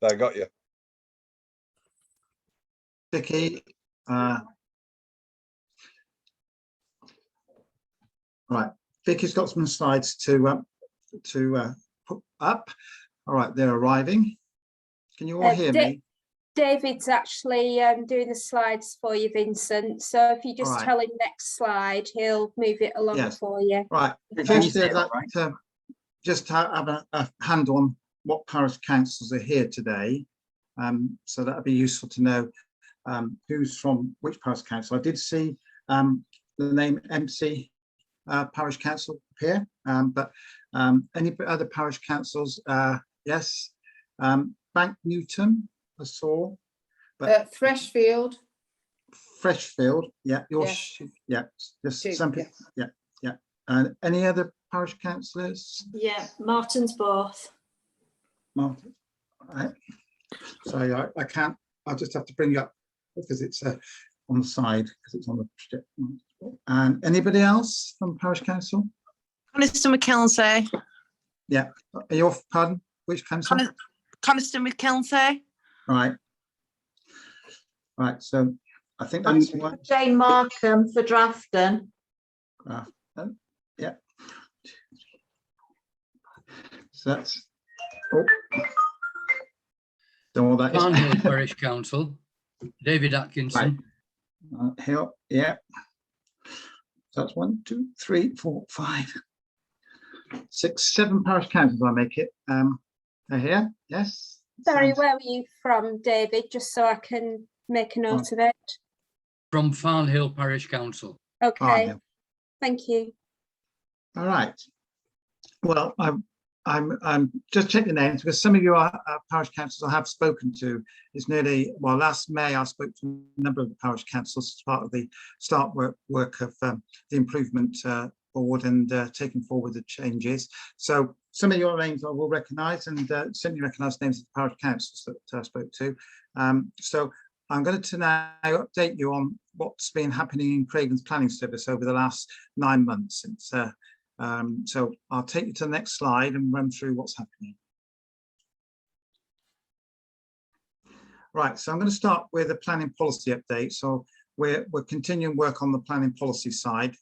I got you. Vicky, right, Vicky's got some slides to put up. All right, they're arriving. Can you all hear me? David's actually doing the slides for you, Vincent. So if you just tell him next slide, he'll move it along for you. Right. Firstly, I'd like to just have a hand on what parish councils are here today. So that'd be useful to know who's from which parish council. I did see the name MC Parish Council appear, but any other parish councils? Yes. Bank Newton, I saw. But Freshfield. Freshfield, yeah. Just some people, yeah. And any other parish councillors? Yeah, Martin's both. Martin, right. Sorry, I can't. I'll just have to bring you up because it's on the side because it's on the project. And anybody else from parish council? Coniston with Kelnsey. Yeah. Are you off? Pardon? Which council? Coniston with Kelnsey. Right. Right. So I think that's one. Jane Markham for Drafton. Yeah. So that's. Oh. So all that is. Farnhill Parish Council, David Atkinson. Right. Hill, yeah. So that's 1, 2, 3, 4, 5, 6, 7 parish councils. I make it. They're here. Yes. Sorry, where were you from, David? Just so I can make a note of it. From Farnhill Parish Council. Okay. Farnhill. Thank you. All right. Well, I'm just checking the names because some of you are parish councils I have spoken to. It's nearly, well, last May I spoke to a number of the parish councils as part of the start work of the improvement board and taking forward the changes. So some of your names I will recognise and certainly recognise names of the parish councils that I spoke to. So I'm going to now update you on what's been happening in Craiglan's planning service over the last 9 months since. So I'll take you to the next slide and run through what's happening. Right, so I'm going to start with a planning policy update. So we're continuing work on the planning policy side.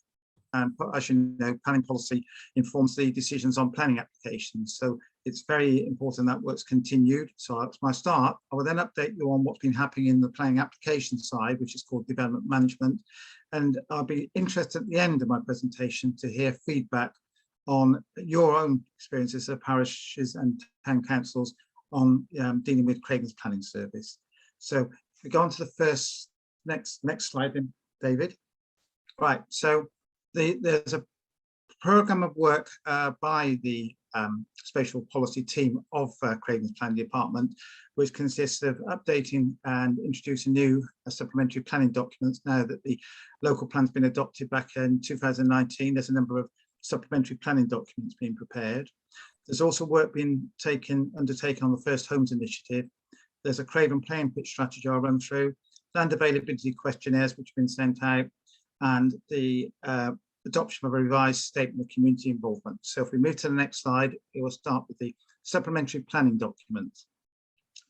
As you know, planning policy informs the decisions on planning applications. So it's very important that work's continued. So that's my start. I will then update you on what's been happening in the planning application side, which is called development management. And I'll be interested at the end of my presentation to hear feedback on your own experiences of parishes and town councils on dealing with Craiglan's planning service. So if we go on to the first, next slide then, David. Right, so there's a programme of work by the spatial policy team of Craiglan's Planning Department, which consists of updating and introducing new supplementary planning documents. Now that the local plan's been adopted back in 2019, there's a number of supplementary planning documents being prepared. There's also work being undertaken on the First Homes Initiative. There's a Craven playing pitch strategy I'll run through, land availability questionnaires which have been sent out, and the adoption of a revised statement of community involvement. So if we move to the next slide, it will start with the supplementary planning document.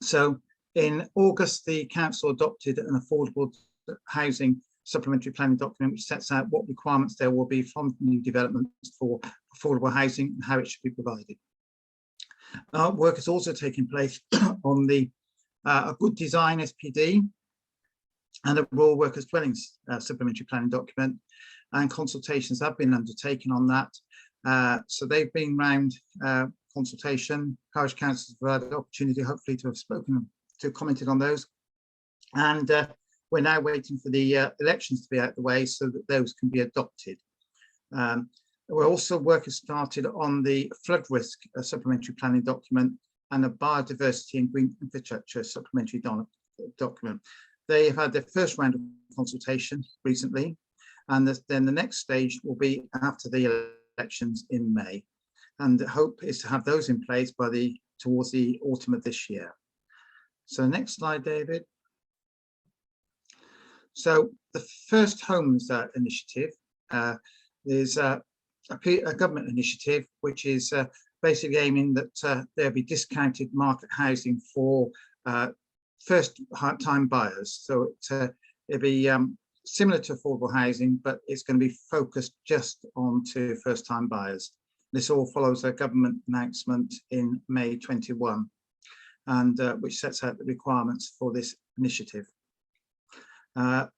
So in August, the council adopted an affordable housing supplementary planning document, which sets out what requirements there will be from new developments for affordable housing and how it should be provided. Work is also taking place on the a good design SPD and a rural workers dwellings supplementary planning document, and consultations have been undertaken on that. So they've been round consultation. Parish councils have had the opportunity, hopefully, to have spoken, to have commented on those. And we're now waiting for the elections to be out of the way so that those can be adopted. We're also work has started on the flood risk supplementary planning document and a biodiversity and green infrastructure supplementary document. They have had their first round of consultation recently, and then the next stage will be after the elections in May. And the hope is to have those in place by towards the autumn of this year. So next slide, David. So the First Homes Initiative is a government initiative, which is basically aiming that there'll be discounted market housing for first-time buyers. So it'll be similar to affordable housing, but it's going to be focused just on to first-time buyers. This all follows a government announcement in May 21, and which sets out the requirements for this initiative. Well,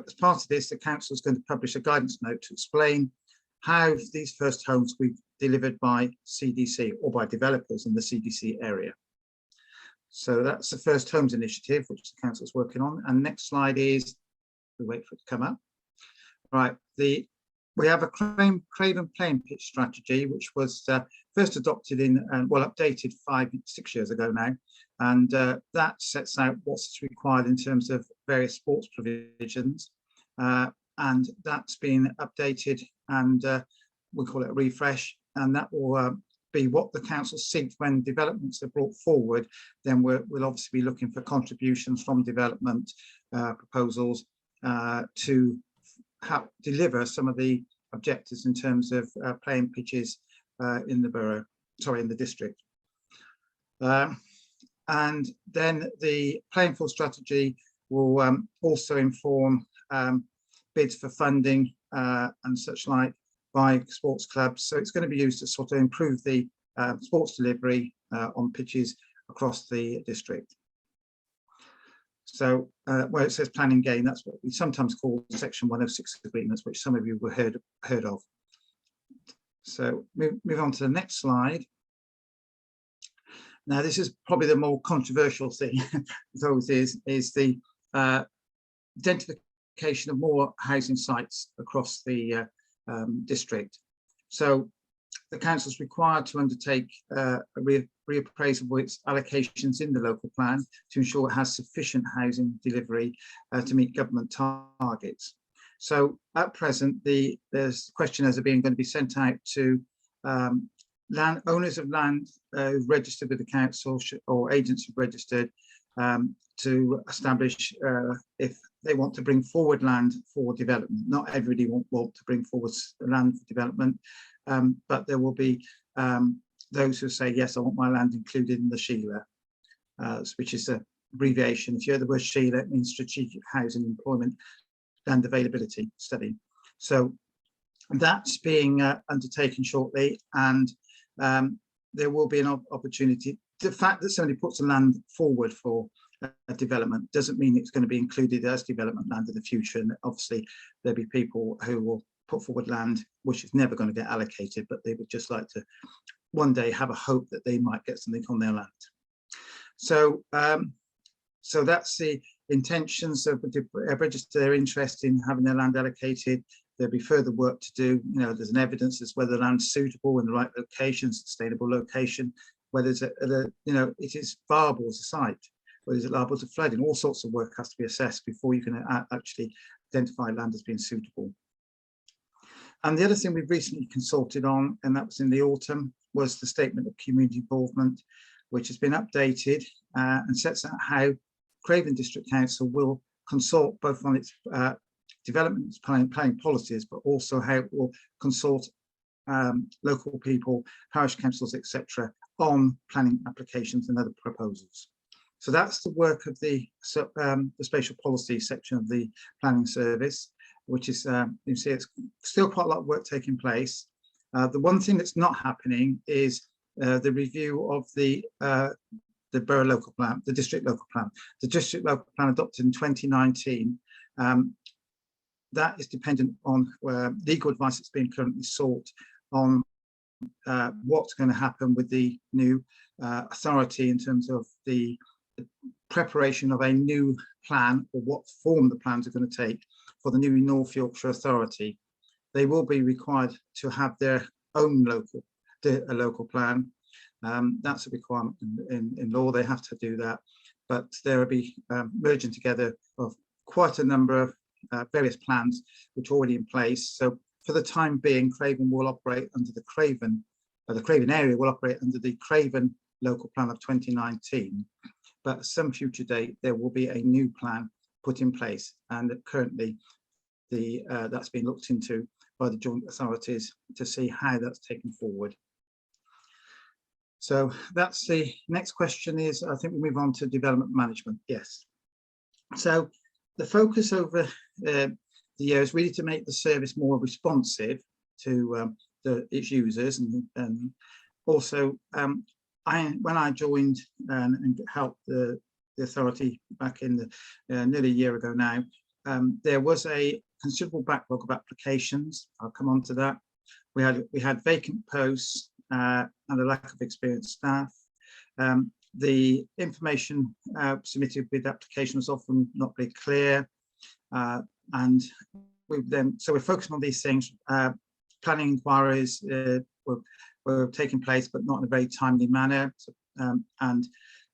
as part of this, the council is going to publish a guidance note to explain how these first homes will be delivered by CDC or by developers in the CDC area. So that's the First Homes initiative, which the council is working on. And next slide is, we wait for it to come up. Right, we have a Craven playing pitch strategy, which was first adopted in, well, updated 6 years ago now. And that sets out what's required in terms of various sports provisions. And that's been updated, and we call it a refresh. And that will be what the council seeks when developments are brought forward. Then we'll obviously be looking for contributions from development proposals to deliver some of the objectives in terms of playing pitches in the borough, sorry, in the district. And then the playing field strategy will also inform bids for funding and such like by sports clubs. So it's going to be used to sort of improve the sports delivery on pitches across the district. So where it says planning gain, that's what we sometimes call Section 106 agreements, which some of you were heard of. So move on to the next slide. Now, this is probably the more controversial thing, as always is the identification of more housing sites across the district. So the council is required to undertake a reappraisal of its allocations in the local plan to ensure it has sufficient housing delivery to meet government targets. So at present, there's questionnaires are going to be sent out to owners of land registered with the council or agents who've registered to establish if they want to bring forward land for development. Not everybody want to bring forward land for development, but there will be those who say, yes, I want my land included in the SHELA, which is an abbreviation. If you hear the word SHELA, it means Strategic Housing Employment Land Availability Study. So that's being undertaken shortly, and there will be an opportunity. The fact that somebody puts the land forward for a development doesn't mean it's going to be included as development land in the future. And obviously there'll be people who will put forward land which is never going to get allocated, but they would just like to one day have a hope that they might get something on their land. So so that's the intentions of register their interest in having their land allocated. There'll be further work to do. You know, there's an evidence as whether the land's suitable in the right location, sustainable location, whether it's you know, it is viable as a site, whether it's liable to flooding. All sorts of work has to be assessed before you can actually identify land as being suitable. And the other thing we've recently consulted on, and that was in the autumn, was the statement of community involvement, which has been updated and sets out how Craven District Council will consult both on its development planning policies, but also how it will consult local people, parish councils, etc., on planning applications and other proposals. So that's the work of the spatial policy section of the planning service, which is, you see, it's still quite a lot of work taking place. The one thing that's not happening is the review of the borough local plan, the district local plan. The district local plan adopted in 2019. That is dependent on legal advice that's being currently sought on what's going to happen with the new authority in terms of the preparation of a new plan, or what form the plans are going to take for the new North Yorkshire Authority. They will be required to have their own local plan. That's a requirement in law. They have to do that, but there will be merging together of quite a number of various plans which are already in place. So for the time being, Craven will operate under the Craven area will operate under the Craven local plan of 2019. But at some future date, there will be a new plan put in place, and currently that's been looked into by the joint authorities to see how that's taken forward. So that's the next question is, I think we move on to development management. Yes. So the focus over the year is really to make the service more responsive to its users, and also when I joined and helped the authority back in nearly a year ago now, there was a considerable backlog of applications. I'll come on to that. We had vacant posts and a lack of experienced staff. The information submitted with the application was often not very clear, and so we're focusing on these things. Planning inquiries were taking place, but not in a very timely manner, and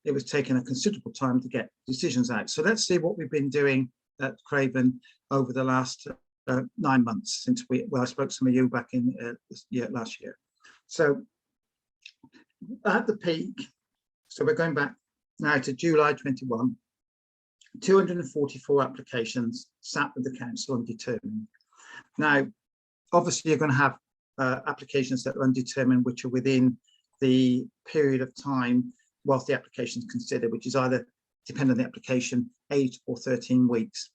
it was taking a considerable time to get decisions out. So let's see what we've been doing at Craven over the last 9 months since I spoke to some of you back in last year. So at the peak, so we're going back now to July 21, 244 applications sat with the council undetermined. Now, obviously, you're going to have applications that are undetermined, which are within the period of time whilst the application is considered, which is either, depending on the application, 8 or 13 weeks.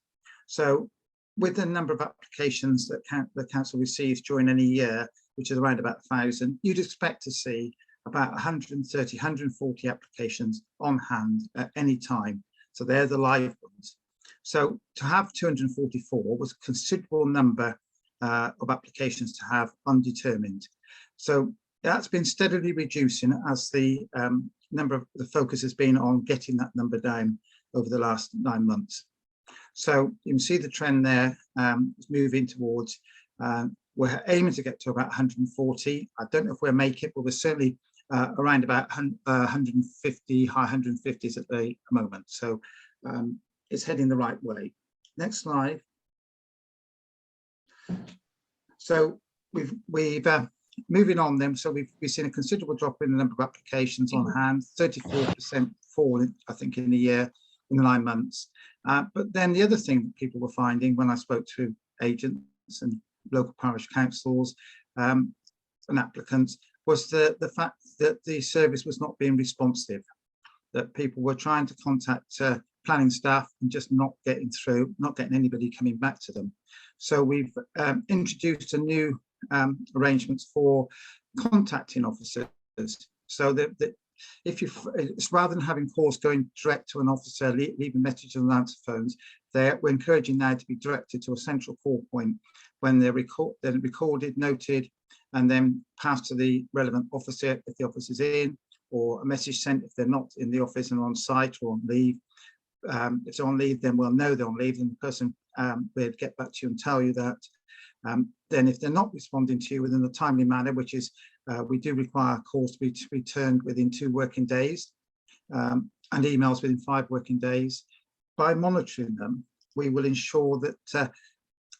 So with the number of applications that the council receives during any year, which is around about 1,000, you'd expect to see about 130, 140 applications on hand at any time. So they're the live ones. So to have 244 was a considerable number of applications to have undetermined. So that's been steadily reducing as the number of the focus has been on getting that number down over the last 9 months. So you can see the trend there is moving towards, we're aiming to get to about 140. I don't know if we'll make it, but we're certainly around about 150, high 150s at the moment. So it's heading the right way. Next slide. So we've moving on then. So we've seen a considerable drop in the number of applications on hand, 34% fall, I think, in the year, in the 9 months. But then the other thing that people were finding when I spoke to agents and local parish councils and applicants was the fact that the service was not being responsive, that people were trying to contact planning staff and just not getting through, not getting anybody coming back to them. So we've introduced a new arrangements for contacting officers, so that if you, it's rather than having calls going direct to an officer, leaving messages on answer phones, we're encouraging now to be directed to a central call point when they're recorded, noted, and then passed to the relevant officer if the officer's in, or a message sent if they're not in the office and on site or on leave. If they're on leave, then we'll know they're on leave, and the person will get back to you and tell you that. Then if they're not responding to you within a timely manner, which is, we do require calls to be returned within 2 working days and emails within 5 working days. By monitoring them, we will ensure that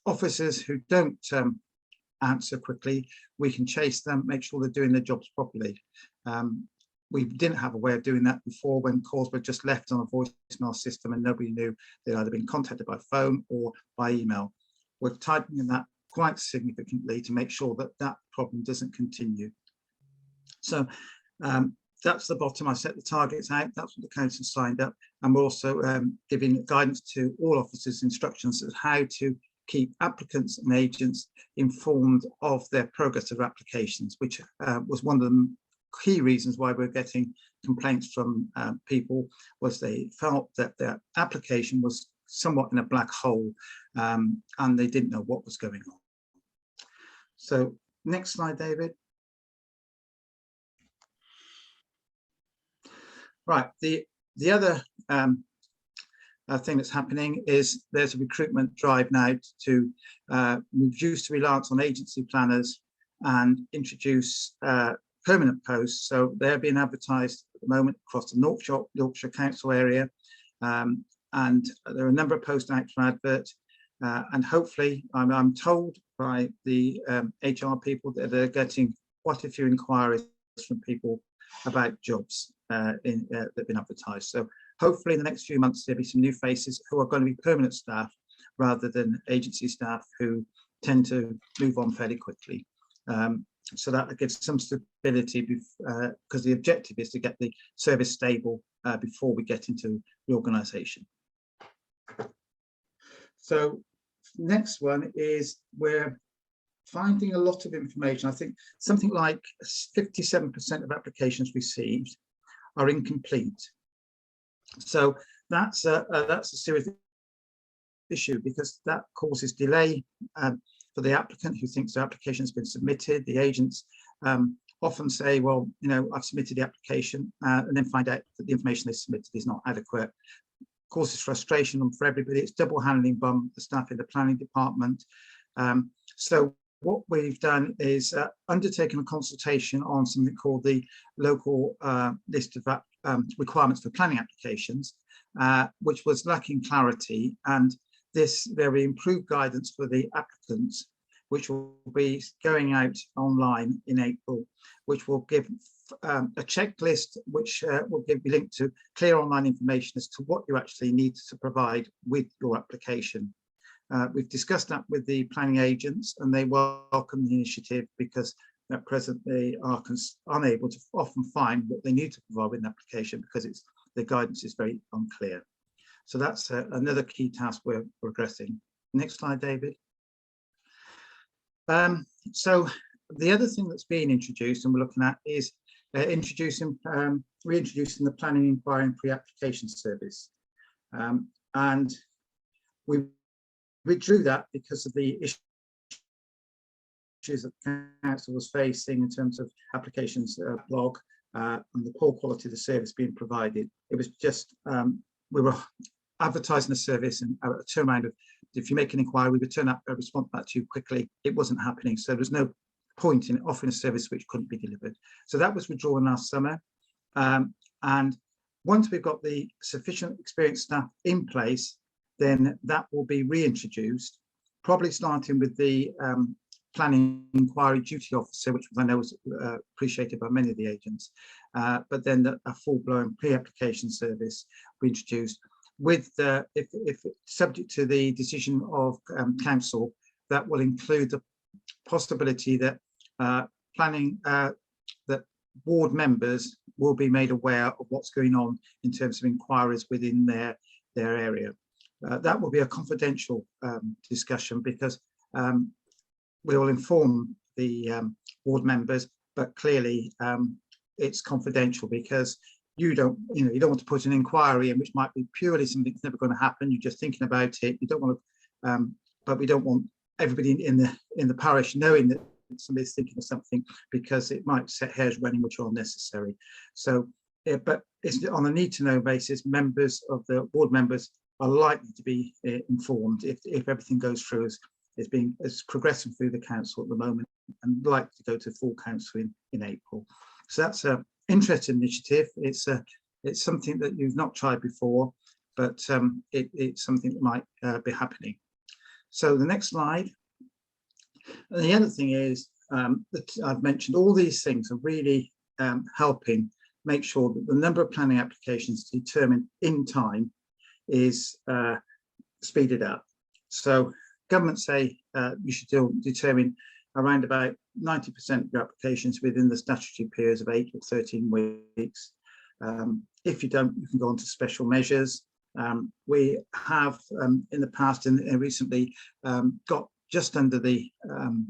officers who don't answer quickly, we can chase them, make sure they're doing their jobs properly. We didn't have a way of doing that before, when calls were just left on a voicemail system and nobody knew they'd either been contacted by phone or by email. We're tightening that quite significantly to make sure that that problem doesn't continue. So that's the bottom. I set the targets out. That's what the council signed up, and we're also giving guidance to all officers, instructions as how to keep applicants and agents informed of their progress of applications, which was one of the key reasons why we're getting complaints from people, was they felt that their application was somewhat in a black hole and they didn't know what was going on. So next slide, David. Right, the other thing that's happening is there's a recruitment drive now to reduce the reliance on agency planners and introduce permanent posts. So they're being advertised at the moment across the Yorkshire Council area, and there are a number of posts out for advert, and hopefully I'm told by the HR people that they're getting quite a few inquiries from people about jobs that have been advertised. So hopefully in the next few months there'll be some new faces who are going to be permanent staff rather than agency staff who tend to move on fairly quickly. So that gives some stability because the objective is to get the service stable before we get into reorganisation. So next one is we're finding a lot of information. I think something like 57% of applications received are incomplete. So that's a serious issue because that causes delay for the applicant who thinks the application has been submitted. The agents often say, well, you know, I've submitted the application and then find out that the information they submitted is not adequate. Causes frustration for everybody. It's double handling by the staff in the planning department. So what we've done is undertaken a consultation on something called the local list of requirements for planning applications, which was lacking clarity, and there will be improved guidance for the applicants, which will be going out online in April, which will give a checklist which will be linked to clear online information as to what you actually need to provide with your application. We've discussed that with the planning agents and they welcome the initiative because at present they are unable to often find what they need to provide with an application because the guidance is very unclear. So that's another key task we're progressing. Next slide, David. So the other thing that's being introduced and we're looking at is reintroducing the planning inquiry and pre-application service. And we withdrew that because of the issues that the council was facing in terms of applications log and the poor quality of the service being provided. It was just, we were advertising a service and a turnaround of, if you make an inquiry, we would turn up a response back to you quickly. It wasn't happening. So there was no point in offering a service which couldn't be delivered. So that was withdrawn last summer. And once we've got the sufficient experienced staff in place, then that will be reintroduced, probably starting with the planning inquiry duty officer, which I know was appreciated by many of the agents, but then a full-blown pre-application service will be introduced with if subject to the decision of council, that will include the possibility that that ward members will be made aware of what's going on in terms of inquiries within their area. That will be a confidential discussion because we will inform the ward members, but clearly it's confidential because you don't want to put an inquiry in which might be purely something that's never going to happen. You're just thinking about it. You don't want to, but we don't want everybody in the parish knowing that somebody's thinking of something because it might set hairs running which are unnecessary. So, but it's on a need-to-know basis. Members of the board members are likely to be informed if everything goes through as progressing through the council at the moment, and likely to go to full council in April. So that's an interesting initiative. It's something that you've not tried before, but it's something that might be happening. So the next slide. And the other thing is that I've mentioned all these things are really helping make sure that the number of planning applications determined in time is speeded up. So government say you should still determine around about 90% of your applications within the statutory periods of 8 or 13 weeks. If you don't, you can go on to special measures. We have in the past and recently got just under the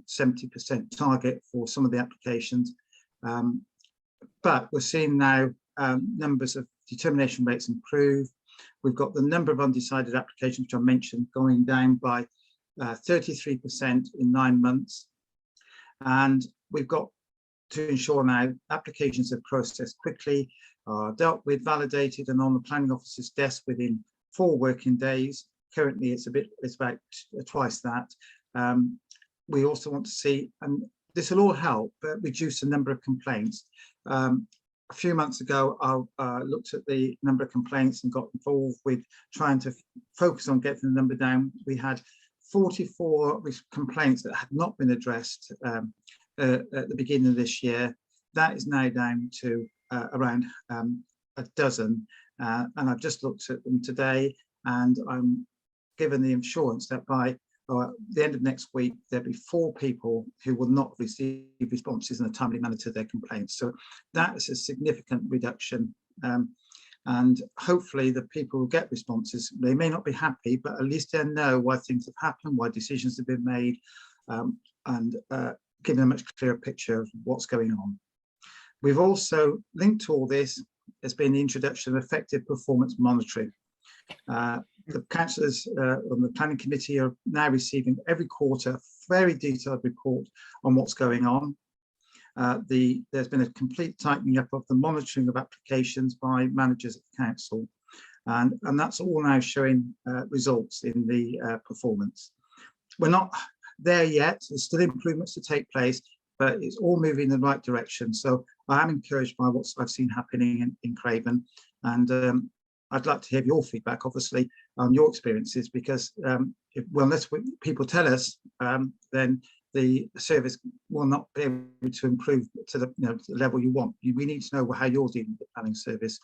70% target for some of the applications. But we're seeing now numbers of determination rates improve. We've got the number of undecided applications, which I mentioned, going down by 33% in 9 months. And we've got to ensure now applications are processed quickly, are dealt with, validated, and on the planning officer's desk within 4 working days. Currently, it's about twice that. We also want to see, and this will all help, reduce the number of complaints. A few months ago, I looked at the number of complaints and got involved with trying to focus on getting the number down. We had 44 complaints that had not been addressed at the beginning of this year. That is now down to around a dozen. And I've just looked at them today, and I'm given the assurance that by the end of next week, there'll be 4 people who will not receive responses in a timely manner to their complaints. So that is a significant reduction. And hopefully the people who get responses, they may not be happy, but at least they know why things have happened, why decisions have been made, and giving a much clearer picture of what's going on. We've also linked to all this has been the introduction of effective performance monitoring. The councillors on the planning committee are now receiving every quarter a very detailed report on what's going on. There's been a complete tightening up of the monitoring of applications by managers at the council, and that's all now showing results in the performance. We're not there yet, there's still improvements to take place, but it's all moving in the right direction. So I am encouraged by what I've seen happening in Craven, and I'd like to hear your feedback, obviously, on your experiences, because unless people tell us, then the service will not be able to improve to the, to the level you want. We need to know how you're dealing with the planning service.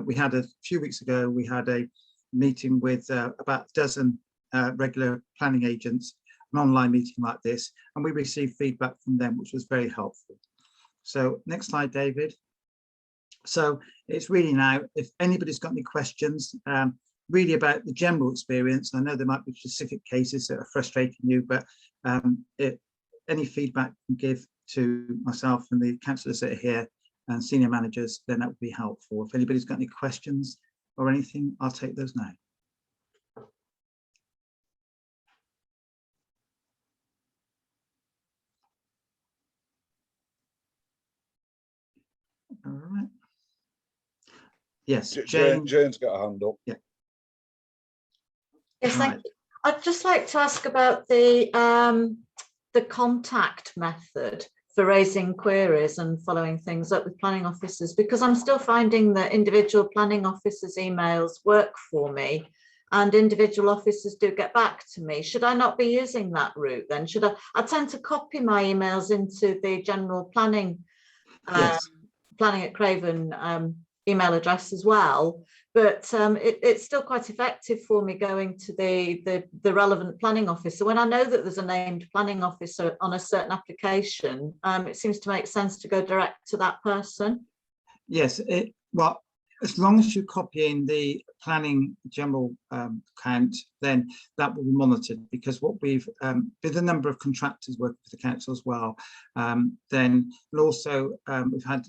We had a few weeks ago, we had a meeting with about a dozen regular planning agents, an online meeting like this, and we received feedback from them, which was very helpful. So next slide, David. So it's really now, if anybody's got any questions, really about the general experience. I know there might be specific cases that are frustrating you, but any feedback you can give to myself and the councillors that are here and senior managers, then that would be helpful. If anybody's got any questions or anything, I'll take those now. All right. Yes, Jane's got a hand up. Yeah. Yes, thank you. I'd just like to ask about the contact method for raising queries and following things up with planning officers, because I'm still finding that individual planning officers' emails work for me and individual officers do get back to me. Should I not be using that route then? I tend to copy my emails into the general planning, yes. planning at Craven email address as well, but it's still quite effective for me going to the relevant planning officer. When I know that there's a named planning officer on a certain application, it seems to make sense to go direct to that person. Yes, well, as long as you copy in the planning general account, then that will be monitored, because what we've, with the number of contractors working for the council as well, then and also we've had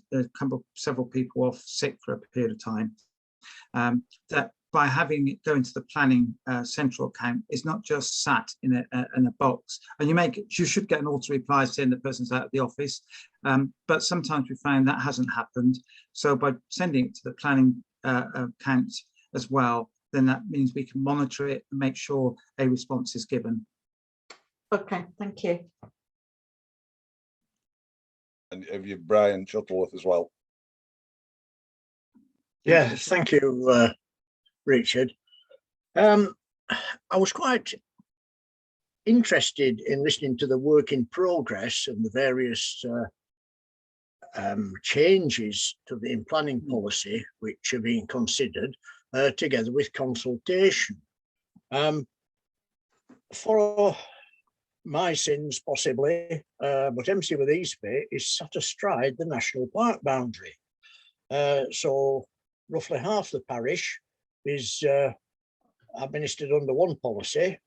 several people off sick for a period of time, that by having it go into the planning central account, it's not just sat in a box, and you should get an auto reply saying the person's out of the office, but sometimes we found that hasn't happened. So by sending it to the planning account as well, then that means we can monitor it and make sure a response is given. Okay, thank you. And have you Brian Shuttleworth as well? Yeah, thank you, Richard. I was quite interested in listening to the work in progress and the various changes to the planning policy which are being considered, together with consultation. For my sins, possibly, but MC with Eastby is sat astride the national park boundary. So roughly half the parish is administered under one policy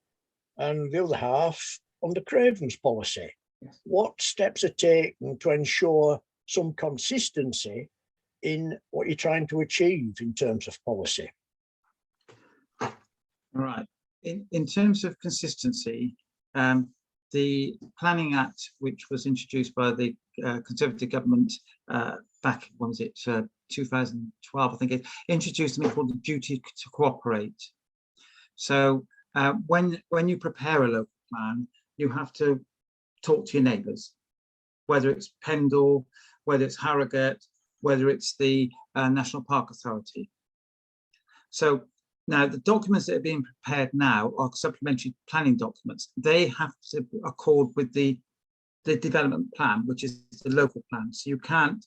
and the other half under Craven's policy. Yes. What steps are taken to ensure some consistency in what you're trying to achieve in terms of policy? All right. In terms of consistency, the Planning Act, which was introduced by the Conservative government back, when was it, 2012, I think, it introduced something called the duty to cooperate. So when you prepare a local plan, you have to talk to your neighbours, whether it's Pendle, whether it's Harrogate, whether it's the National Park Authority. So now the documents that are being prepared now are supplementary planning documents. They have to accord with the development plan, which is the local plan. So you can't,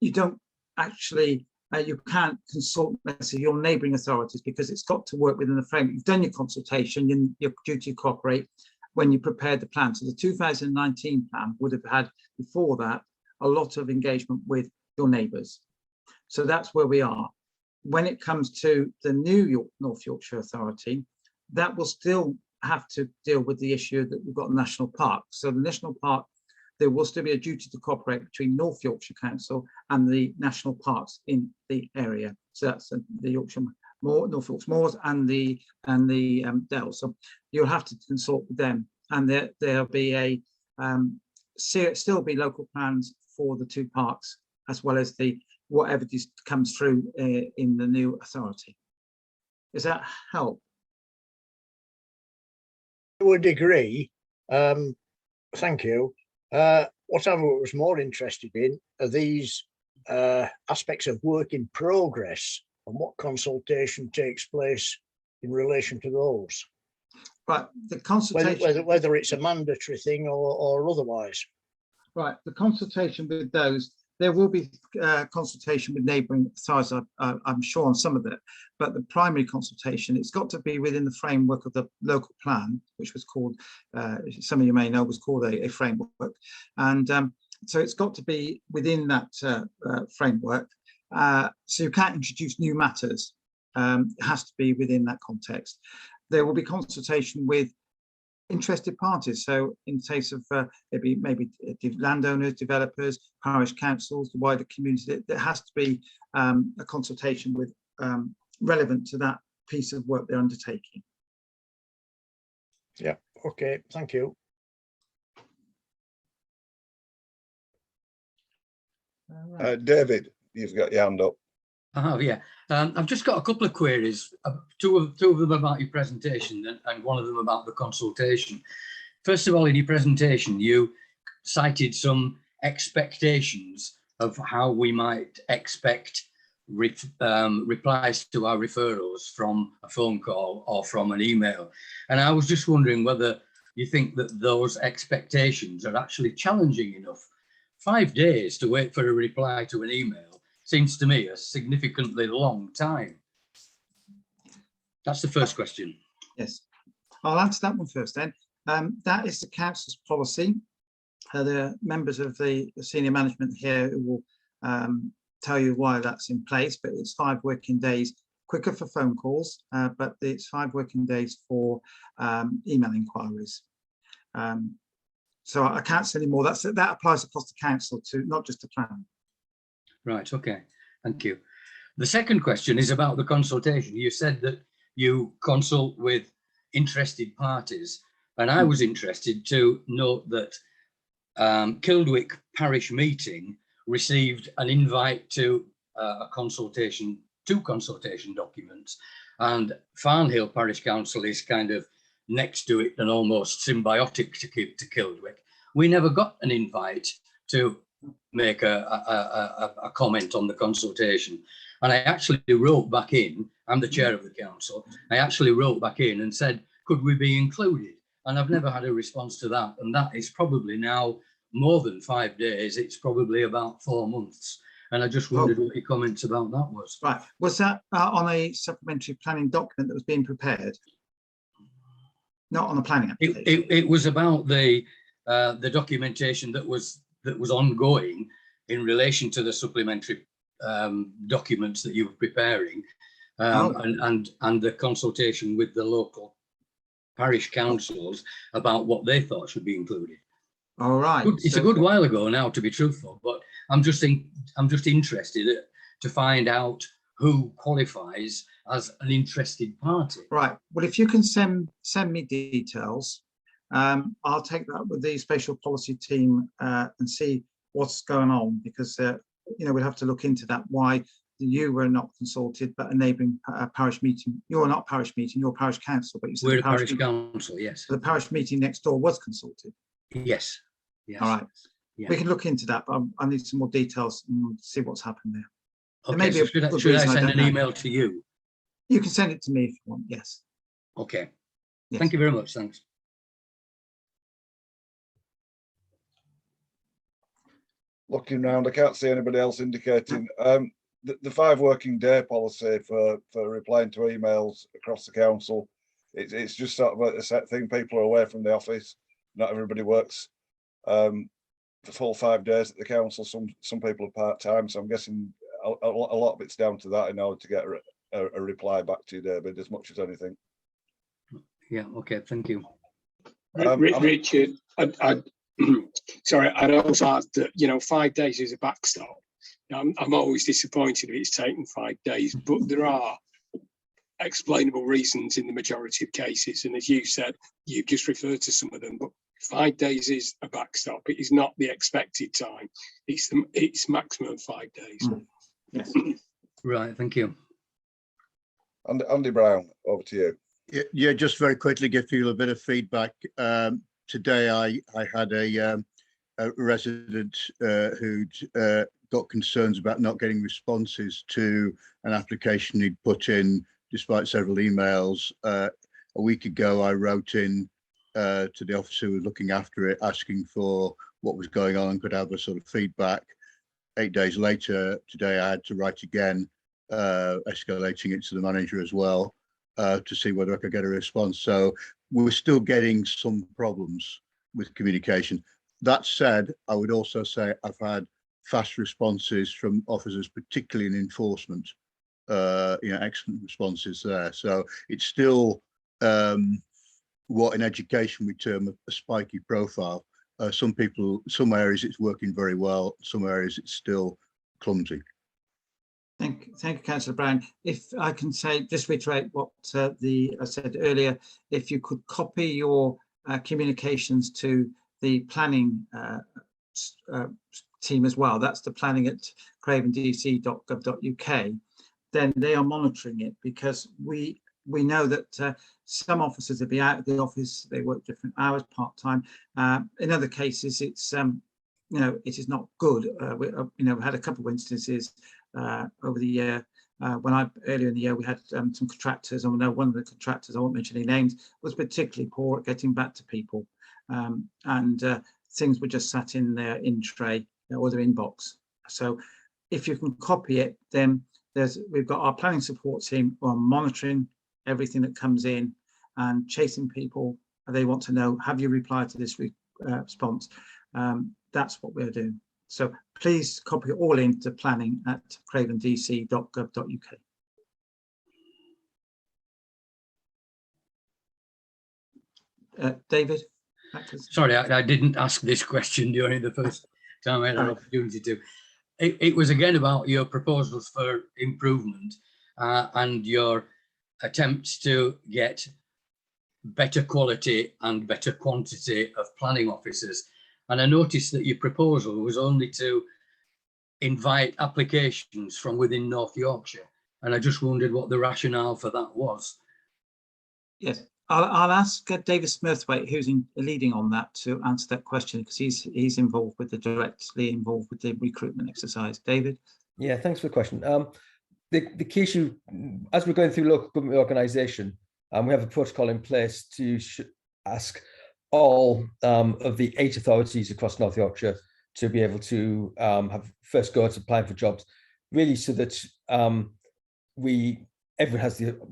you don't actually you can't consult necessarily your neighbouring authorities because it's got to work within the framework. You've done your consultation, and you're due to cooperate when you prepared the plan. So the 2019 plan would have had before that a lot of engagement with your neighbours. So that's where we are. When it comes to the new North Yorkshire Authority, that will still have to deal with the issue that we've got national park. So the national park, there will still be a duty to cooperate between North Yorkshire Council and the national parks in the area. So that's the Yorkshire North Yorkshire Moors and the Dells. So you'll have to consult with them, and there'll be still be local plans for the two parks, as well as the whatever just comes through in the new authority. Does that help? To a degree, thank you. What I was more interested in are these aspects of work in progress and what consultation takes place in relation to those. But the consultation, whether it's a mandatory thing or otherwise. right, the consultation with those, there will be consultation with neighbouring sides, I'm sure, on some of it, but the primary consultation, it's got to be within the framework of the local plan, which was called, some of you may know, was called a framework. And so it's got to be within that framework. So you can't introduce new matters. It has to be within that context. There will be consultation with interested parties. So in the case of maybe landowners, developers, parish councils, the wider community, there has to be a consultation with relevant to that piece of work they're undertaking. Yeah, okay, thank you. David, you've got your hand up. Oh, yeah. I've just got a couple of queries, two of them about your presentation and one of them about the consultation. First of all, in your presentation, you cited some expectations of how we might expect replies to our referrals from a phone call or from an email. And I was just wondering whether you think that those expectations are actually challenging enough. 5 days to wait for a reply to an email seems to me a significantly long time. That's the first question. Yes, I'll answer that one first then. That is the council's policy. The members of the senior management here will tell you why that's in place, but it's 5 working days quicker for phone calls, but it's 5 working days for email inquiries. So I can't say any more. That applies across the council to not just the plan. Right, okay, thank you. The second question is about the consultation. You said that you consult with interested parties, and I was interested to note that Kildwick Parish meeting received an invite to two consultation documents, and Farnhill Parish Council is kind of next to it and almost symbiotic to Kildwick. We never got an invite to make a comment on the consultation. And I actually wrote back in, I'm the chair of the council, I actually wrote back in and said, could we be included? And I've never had a response to that. And that is probably now more than 5 days. It's probably about 4 months. And I just wondered what your comments about that was. Right, was that on a supplementary planning document that was being prepared? Not on the planning application? It was about the documentation that was ongoing in relation to the supplementary documents that you were preparing, and the consultation with the local parish councils about what they thought should be included. All right. It's a good while ago now, to be truthful, but I'm just interested to find out who qualifies as an interested party. Right. Well, if you can send me details, I'll take that with the spatial policy team and see what's going on, because we'll have to look into that, why you were not consulted, but a neighbouring parish meeting. You're not parish meeting, you're parish council, but you said we're a parish council, yes. The parish meeting next door was consulted. Yes. Yes. All right. Yeah. We can look into that, but I need some more details and see what's happened there. Okay, so should I send an email to you? You can send it to me if you want, yes. Okay. Yes. Thank you very much, thanks. Looking round, I can't see anybody else indicating. the 5 working day policy for replying to emails across the council, it's just sort of a set thing. People are away from the office. Not everybody works the full 5 days at the council. Some people are part-time, so I'm guessing a lot of it's down to that in order to get a reply back to you, David, as much as anything. Yeah, okay, thank you. Richard, sorry, I'd also add that, you know, 5 days is a backstop. I'm always disappointed if it's taken 5 days, but there are explainable reasons in the majority of cases. And as you said, you've just referred to some of them, but 5 days is a backstop. It is not the expected time. It's maximum 5 days. Yes. Right, thank you. Andy Brown, over to you. Yeah, just very quickly give people a bit of feedback. Today I had a resident who'd got concerns about not getting responses to an application he'd put in despite several emails. A week ago, I wrote in to the officer who was looking after it, asking for what was going on and could have a sort of feedback. 8 days later, today I had to write again, escalating it to the manager as well, to see whether I could get a response. So we're still getting some problems with communication. That said, I would also say I've had fast responses from officers, particularly in enforcement, excellent responses there. So it's still what in education we term a spiky profile. Some areas it's working very well, some areas it's still clumsy. Thank you, Councillor Brown. If I can say, just reiterate what I said earlier, if you could copy your communications to the planning team as well, that's the planning at cravendc.gov.uk, then they are monitoring it, because we know that some officers will be out of the office, they work different hours, part-time. In other cases, it's it is not good. We had a couple of instances over the year earlier in the year we had some contractors, and we know one of the contractors, I won't mention any names, was particularly poor at getting back to people, and things were just sat in their in tray or their inbox. So if you can copy it, then we've got our planning support team who are monitoring everything that comes in and chasing people. They want to know, have you replied to this response? That's what we're doing. So please copy it all into planning at cravendc.gov.uk. David? Sorry, I didn't ask this question during the first time I had an opportunity to. It was again about your proposals for improvement and your attempts to get better quality and better quantity of planning officers. And I noticed that your proposal was only to invite applications from within North Yorkshire. And I just wondered what the rationale for that was. Yes, I'll ask David Smurthwaite, who's leading on that, to answer that question, because he's involved with directly involved with the recruitment exercise. David? Yeah, thanks for the question. The key issue, as we're going through local government organisation, we have a protocol in place to ask all of the 8 authorities across North Yorkshire to be able to have first go at applying for jobs, really, so that we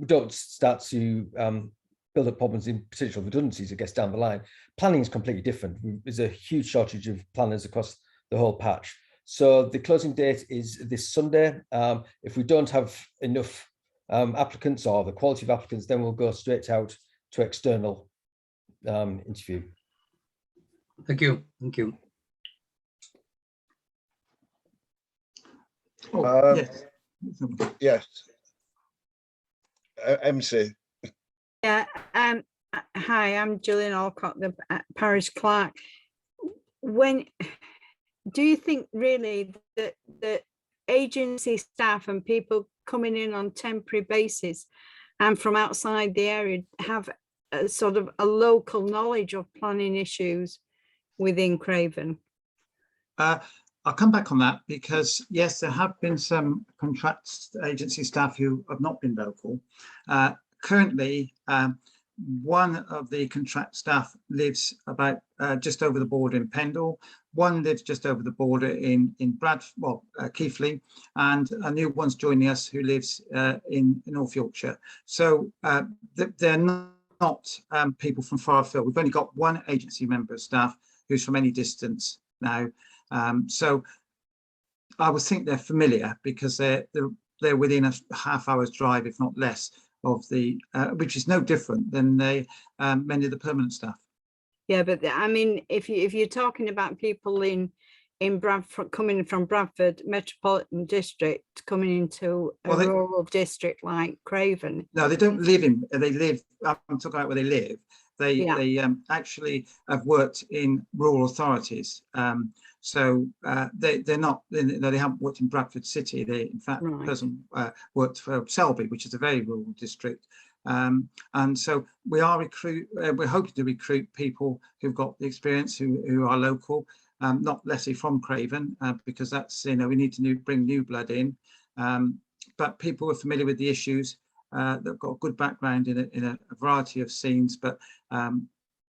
don't start to build up problems in potential redundancies, I guess, down the line. Planning is completely different. There's a huge shortage of planners across the whole patch. So the closing date is this Sunday. If we don't have enough applicants or the quality of applicants, then we'll go straight out to external interview. Thank you. Thank you. Yes. Yes. MC. Yeah. Hi, I'm Gillian Alcott, the parish clerk. When do you think really that the agency staff and people coming in on temporary basis and from outside the area have a sort of a local knowledge of planning issues within Craven? I'll come back on that, because yes, there have been some contract agency staff who have not been local. Currently, one of the contract staff lives about just over the border in Pendle. One lives just over the border in Keighley, and a new one's joining us who lives in North Yorkshire. So they're not people from far afield. We've only got one agency member of staff who's from any distance now. So I would think they're familiar because they're within a half hour's drive, if not less, of the which is no different than many of the permanent staff. Yeah, but I mean, if you're talking about people in Bradford, coming from Bradford Metropolitan District, coming into a rural district like Craven. No, they don't live in. They live. I'm talking about where they live. They actually have worked in rural authorities. So they're not. They haven't worked in Bradford City. They, in fact, the person worked for Selby, which is a very rural district. And so we are we're hoping to recruit people who've got the experience, who are local, not necessarily from Craven, because that's, we need to bring new blood in. But people who are familiar with the issues, they've got a good background in a variety of scenes. But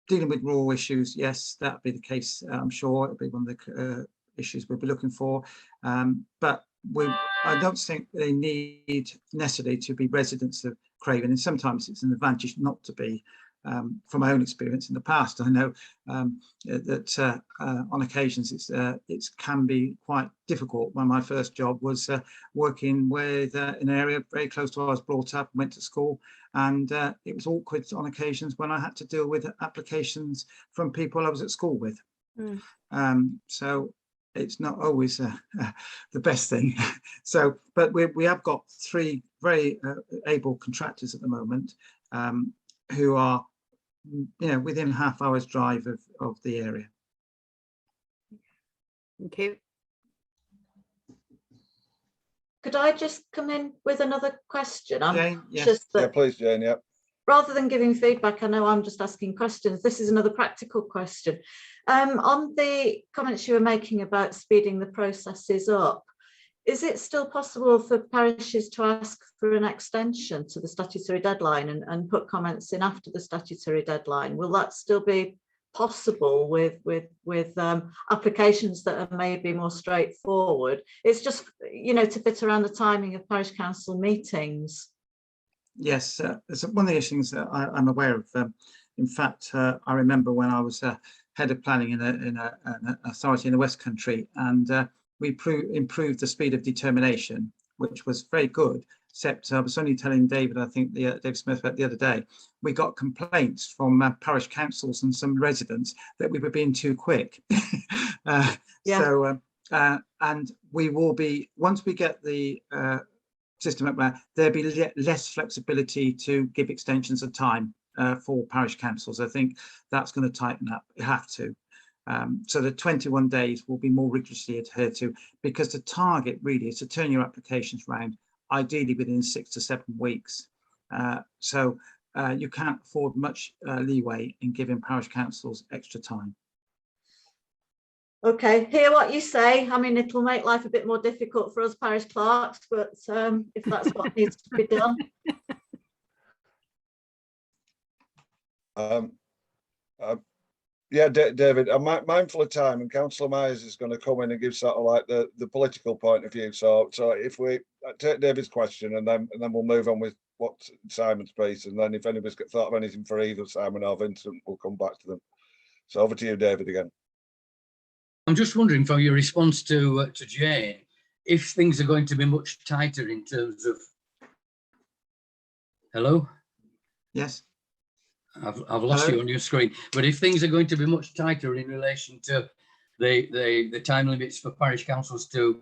dealing with rural issues, yes, that'd be the case. I'm sure it'll be one of the issues we'll be looking for. But I don't think they need necessarily to be residents of Craven, and sometimes it's an advantage not to be. From my own experience in the past, I know that on occasions it can be quite difficult. When my first job was working with in an area very close to where I was brought up, went to school, and it was awkward on occasions when I had to deal with applications from people I was at school with. So it's not always the best thing. So, but we have got 3 very able contractors at the moment who are, within a half hour's drive of the area. Thank you. Could I just come in with another question? Jane, yes. Yeah, please, Jane. Yeah. Rather than giving feedback, I know I'm just asking questions. This is another practical question. On the comments you were making about speeding the processes up, is it still possible for parishes to ask for an extension to the statutory deadline and put comments in after the statutory deadline? Will that still be possible with applications that are maybe more straightforward? It's just, to fit around the timing of parish council meetings. Yes, it's one of the things that I'm aware of. In fact, I remember when I was head of planning in an authority in the West Country, and we improved the speed of determination, which was very good. Except I was only telling David, I think Dave Smith, about the other day, we got complaints from parish councils and some residents that we were being too quick. So, and we will be, once we get the system up there, there'll be less flexibility to give extensions of time for parish councils. I think that's going to tighten up. You have to. So the 21 days will be more rigorously adhered to, because the target really is to turn your applications round, ideally within 6 to 7 weeks. So you can't afford much leeway in giving parish councils extra time. Okay, hear what you say. I mean, it'll make life a bit more difficult for us parish clerks, but if that's what needs to be done. Yeah, David, I'm mindful of time, and Councillor Myers is going to come in and give sort of like the political point of view. So if we take David's question, and then we'll move on with what Simon's piece, and then if anybody's got thought of anything for either Simon or Vincent, we'll come back to them. So over to you, David, again. I'm just wondering, from your response to Jane, if things are going to be much tighter in terms of. Hello? Yes. I've lost you on your screen. But if things are going to be much tighter in relation to the time limits for parish councils to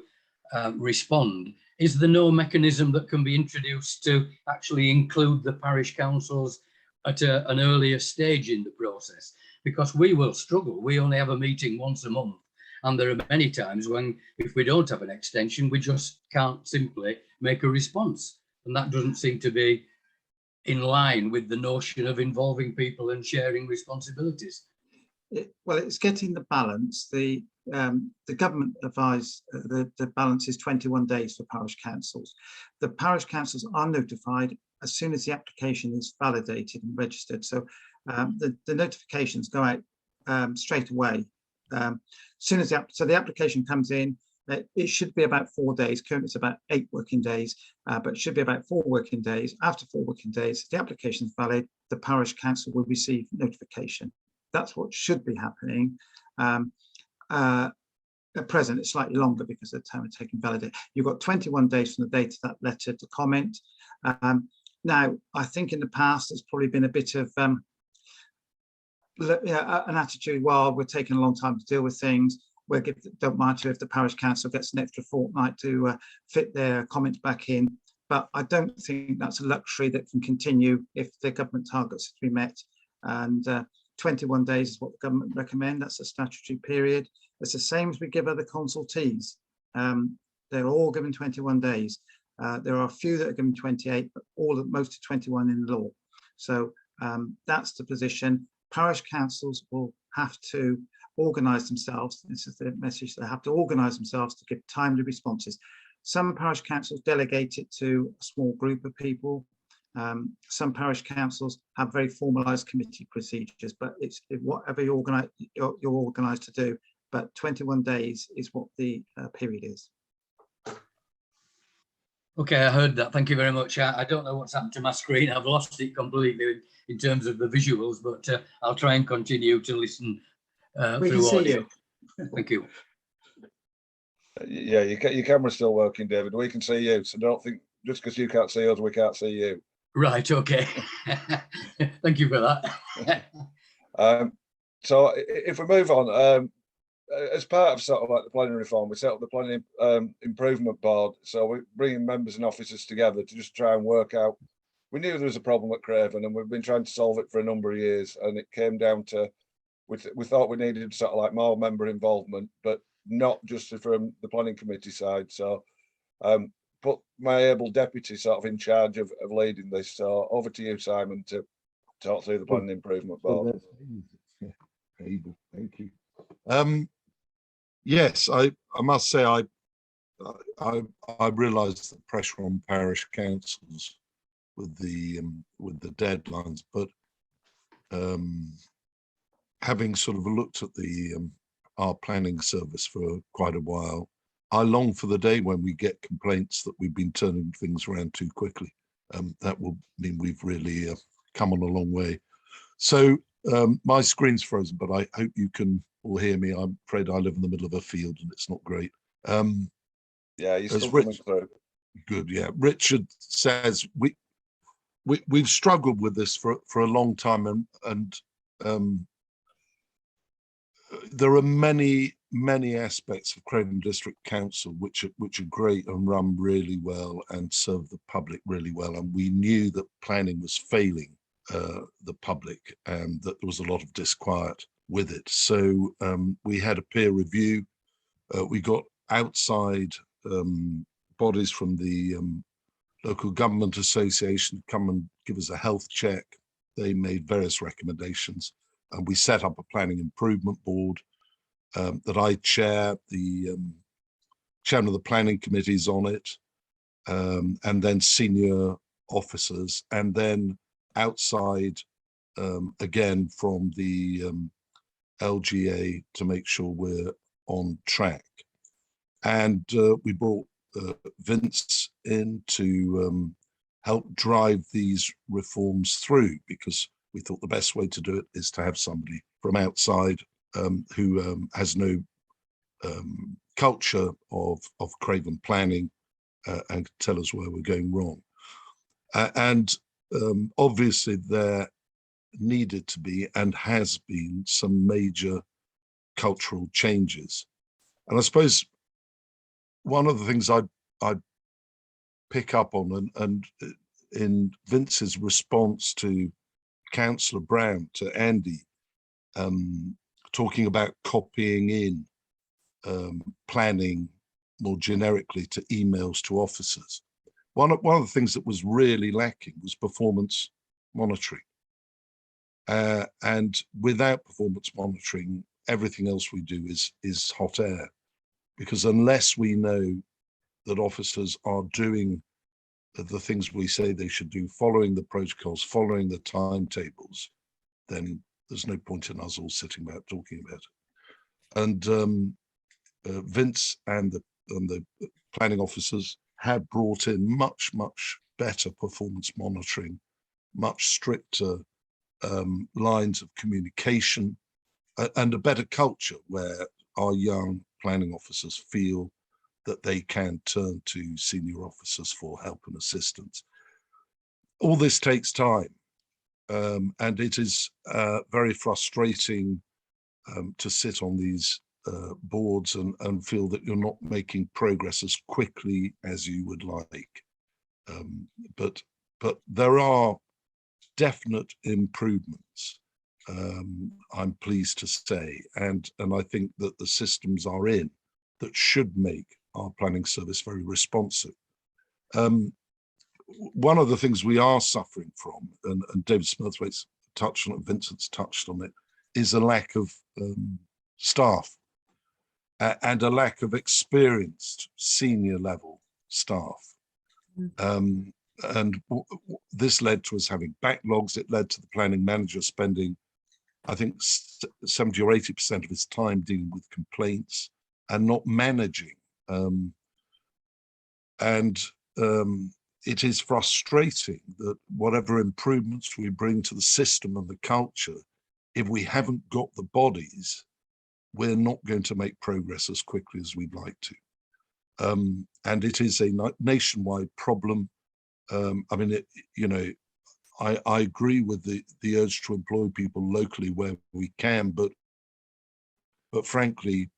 respond, is there no mechanism that can be introduced to actually include the parish councils at an earlier stage in the process? Because we will struggle. We only have a meeting once a month. And there are many times when, if we don't have an extension, we just can't simply make a response. And that doesn't seem to be in line with the notion of involving people and sharing responsibilities. Well, it's getting the balance. The the government advised the balance is 21 days for parish councils. The parish councils are notified as soon as the application is validated and registered. So the notifications go out straight away. Soon as the application comes in, it should be about 4 days. Currently it's about 8 working days, but it should be about 4 working days. After 4 working days, if the application is valid, the parish council will receive notification. That's what should be happening. At present, it's slightly longer because the time it's taken to validate. You've got 21 days from the date of that letter to comment. Now, I think in the past, there's probably been a bit of an attitude, well, we're taking a long time to deal with things. Don't mind if the parish council gets an extra fortnight to fit their comments back in. But I don't think that's a luxury that can continue if the government targets are to be met. And 21 days is what the government recommend. That's a statutory period. It's the same as we give other consultees. They're all given 21 days. There are a few that are given 28, but most are 21 in law. So that's the position. Parish councils will have to organise themselves. This is the message. They have to organise themselves to give timely responses. Some parish councils delegate it to a small group of people. Some parish councils have very formalised committee procedures, but it's whatever you're organised to do. But 21 days is what the period is. Okay, I heard that. Thank you very much. I don't know what's happened to my screen. I've lost it completely in terms of the visuals, but I'll try and continue to listen through audio. Thank you. Yeah, your camera's still working, David. We can see you, so don't think just because you can't see us, we can't see you. Right, okay. Thank you for that. So if we move on, as part of sort of like the planning reform, we set up the planning improvement board. So we're bringing members and officers together to just try and work out. We knew there was a problem at Craven, and we've been trying to solve it for a number of years. And it came down to we thought we needed sort of like more member involvement, but not just from the planning committee side. So put my able deputy sort of in charge of leading this. So over to you, Simon, to talk through the planning improvement board. Able, thank you. Yes, I must say I realised the pressure on parish councils with the deadlines, but having sort of looked at our planning service for quite a while, I long for the day when we get complaints that we've been turning things around too quickly. That will mean we've really come on a long way. So my screen's frozen, but I hope you can all hear me. I'm afraid I live in the middle of a field and it's not great. Yeah, you're still coming through. Good, yeah. Richard says we've struggled with this for a long time, and there are many aspects of Craven District Council which are great and run really well and serve the public really well. And we knew that planning was failing the public and that there was a lot of disquiet with it. So we had a peer review. We got outside bodies from the local government association to come and give us a health check. They made various recommendations, and we set up a planning improvement board that I chair. The chairman of the planning committee is on it, and then senior officers, and then outside again from the LGA to make sure we're on track. And we brought Vince in to help drive these reforms through, because we thought the best way to do it is to have somebody from outside who has no culture of Craven planning and tell us where we're going wrong. And obviously there needed to be and has been some major cultural changes. And I suppose one of the things I'd pick up on, and in Vince's response to Councillor Brown, to Andy, talking about copying in planning more generically to emails to officers. One of the things that was really lacking was performance monitoring. And without performance monitoring, everything else we do is hot air, because unless we know that officers are doing the things we say they should do, following the protocols, following the timetables, then there's no point in us all sitting about talking about it. And Vince and the planning officers have brought in much better performance monitoring, much stricter lines of communication, and a better culture where our young planning officers feel that they can turn to senior officers for help and assistance. All this takes time, and it is very frustrating to sit on these boards and feel that you're not making progress as quickly as you would like. But there are definite improvements, I'm pleased to say, and I think that the systems are in that should make our planning service very responsive. One of the things we are suffering from, and David Smurthwaite's touched on it, Vincent's touched on it, is a lack of staff and a lack of experienced senior level staff. And this led to us having backlogs. It led to the planning manager spending, I think, 70 or 80% of his time dealing with complaints and not managing. It is frustrating that whatever improvements we bring to the system and the culture, if we haven't got the bodies, we're not going to make progress as quickly as we'd like to. And it is a nationwide problem. I mean, I agree with the urge to employ people locally where we can, but frankly,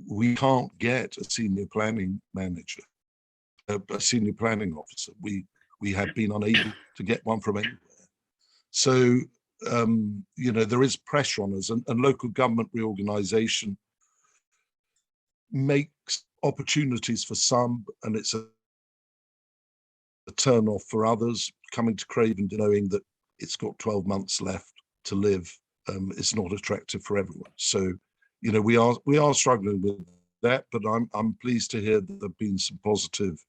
we can't get a senior planning manager, a senior planning officer. We have been unable to get one from anywhere. So, there is pressure on us, and local government reorganisation makes opportunities for some, and it's a turn off for others. Coming to Craven knowing that it's got 12 months left to live is not attractive for everyone. So, we are struggling with that, but I'm pleased to hear that there have been some positive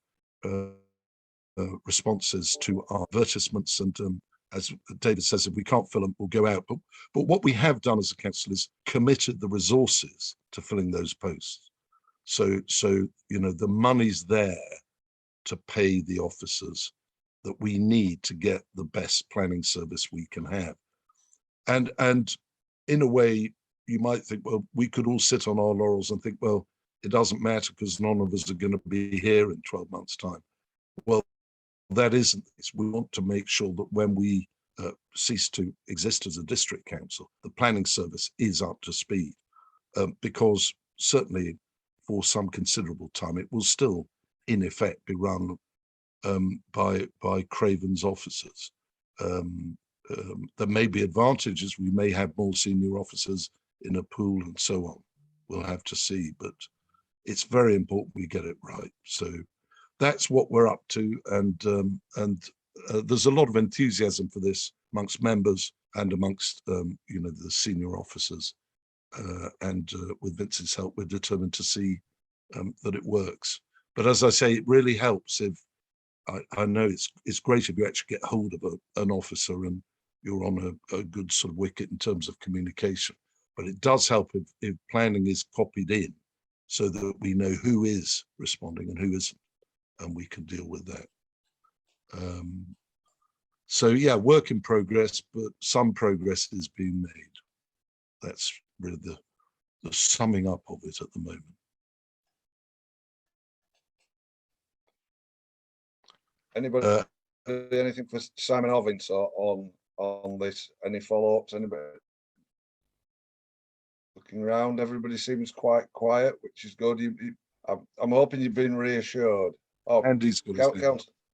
responses to our advertisements, and as David says, if we can't fill them, we'll go out. But what we have done as a council is committed the resources to filling those posts. So the money's there to pay the officers that we need to get the best planning service we can have. And in a way, you might think, well, we could all sit on our laurels and think, well, it doesn't matter because none of us are going to be here in 12 months' time. Well, that isn't this. We want to make sure that when we cease to exist as a district council, the planning service is up to speed, because certainly for some considerable time, it will still, in effect, be run by Craven's officers. There may be advantages. We may have more senior officers in a pool and so on. We'll have to see, but it's very important we get it right. So that's what we're up to, and there's a lot of enthusiasm for this amongst members and amongst the senior officers. And with Vince's help, we're determined to see that it works. But as I say, it really helps if I know it's great if you actually get hold of an officer and you're on a good sort of wicket in terms of communication. But it does help if planning is copied in, so that we know who is responding and who isn't, and we can deal with that. So yeah, work in progress, but some progress is being made. That's really the summing up of it at the moment. Anybody, anything for Simon Ovins on this? Any follow-ups? Anybody? Looking around, everybody seems quite quiet, which is good. I'm hoping you've been reassured. Oh, Andy's good.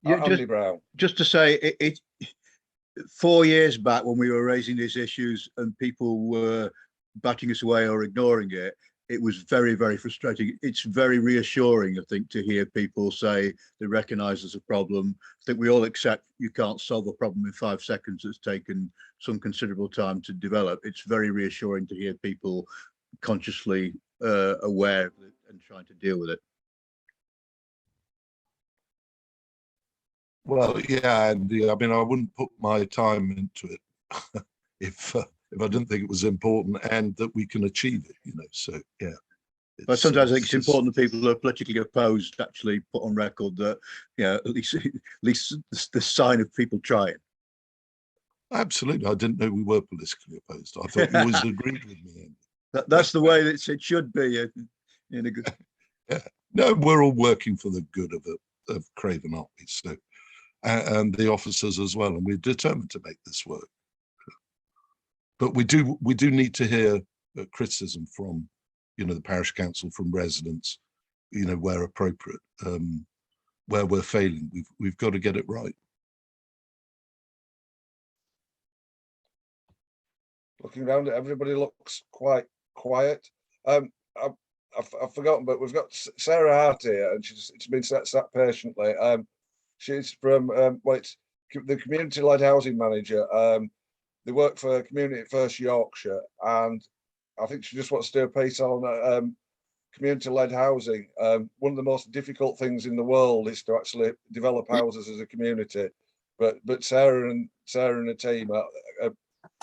Andy Brown. Just to say, it 4 years back when we were raising these issues and people were batting us away or ignoring it, it was very, very frustrating. It's very reassuring, I think, to hear people say they recognise there's a problem. I think we all accept you can't solve a problem in 5 seconds. It's taken some considerable time to develop. It's very reassuring to hear people consciously aware of it and trying to deal with it. Well, yeah, Andy, I mean, I wouldn't put my time into it if I didn't think it was important and that we can achieve it, you know, so, yeah. But sometimes I think it's important that people who are politically opposed actually put on record that, you know, at least the sign of people trying. Absolutely. I didn't know we were politically opposed. I thought you always agreed with me, Andy. That's the way that it should be in a good. Yeah. No, we're all working for the good of Craven, aren't we? So, and the officers as well, and we're determined to make this work. But we do need to hear criticism from, you know, the parish council, from residents, you know, where appropriate, where we're failing. We've got to get it right. Looking around, everybody looks quite quiet. I've forgotten, but we've got Sarah Hart here, and she's been sat patiently. She's from it's the community-led housing manager. They work for Community First Yorkshire, and I think she just wants to do a piece on community-led housing. One of the most difficult things in the world is to actually develop houses as a community. But Sarah and the team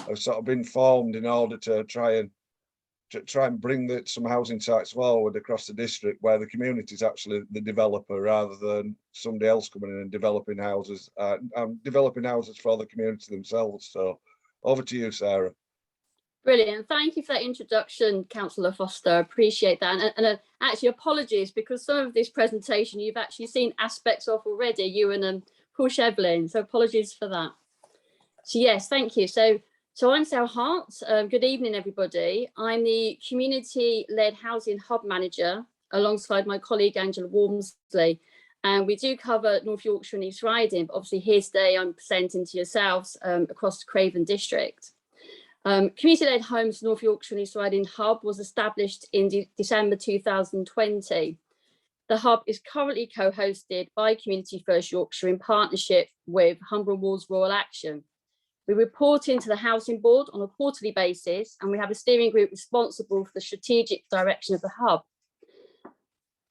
have sort of been formed in order to try and bring some housing sites forward across the district, where the community is actually the developer rather than somebody else coming in and developing houses for the community themselves. So over to you, Sarah. Brilliant. Thank you for that introduction, Councillor Foster. I appreciate that. And actually apologies, because some of this presentation you've actually seen aspects of already, you and Paul Shevlin. So apologies for that. So yes, thank you. So I'm Sarah Hart. Good evening, everybody. I'm the community-led housing hub manager alongside my colleague Angela Walmsley. And we do cover North Yorkshire and East Riding, but obviously here today I'm presenting to yourselves across the Craven district. Community-led Homes North Yorkshire and East Riding Hub was established in December 2020. The hub is currently co-hosted by Community First Yorkshire in partnership with Humber and Walls Royal Action. We report into the Housing Board on a quarterly basis, and we have a steering group responsible for the strategic direction of the hub.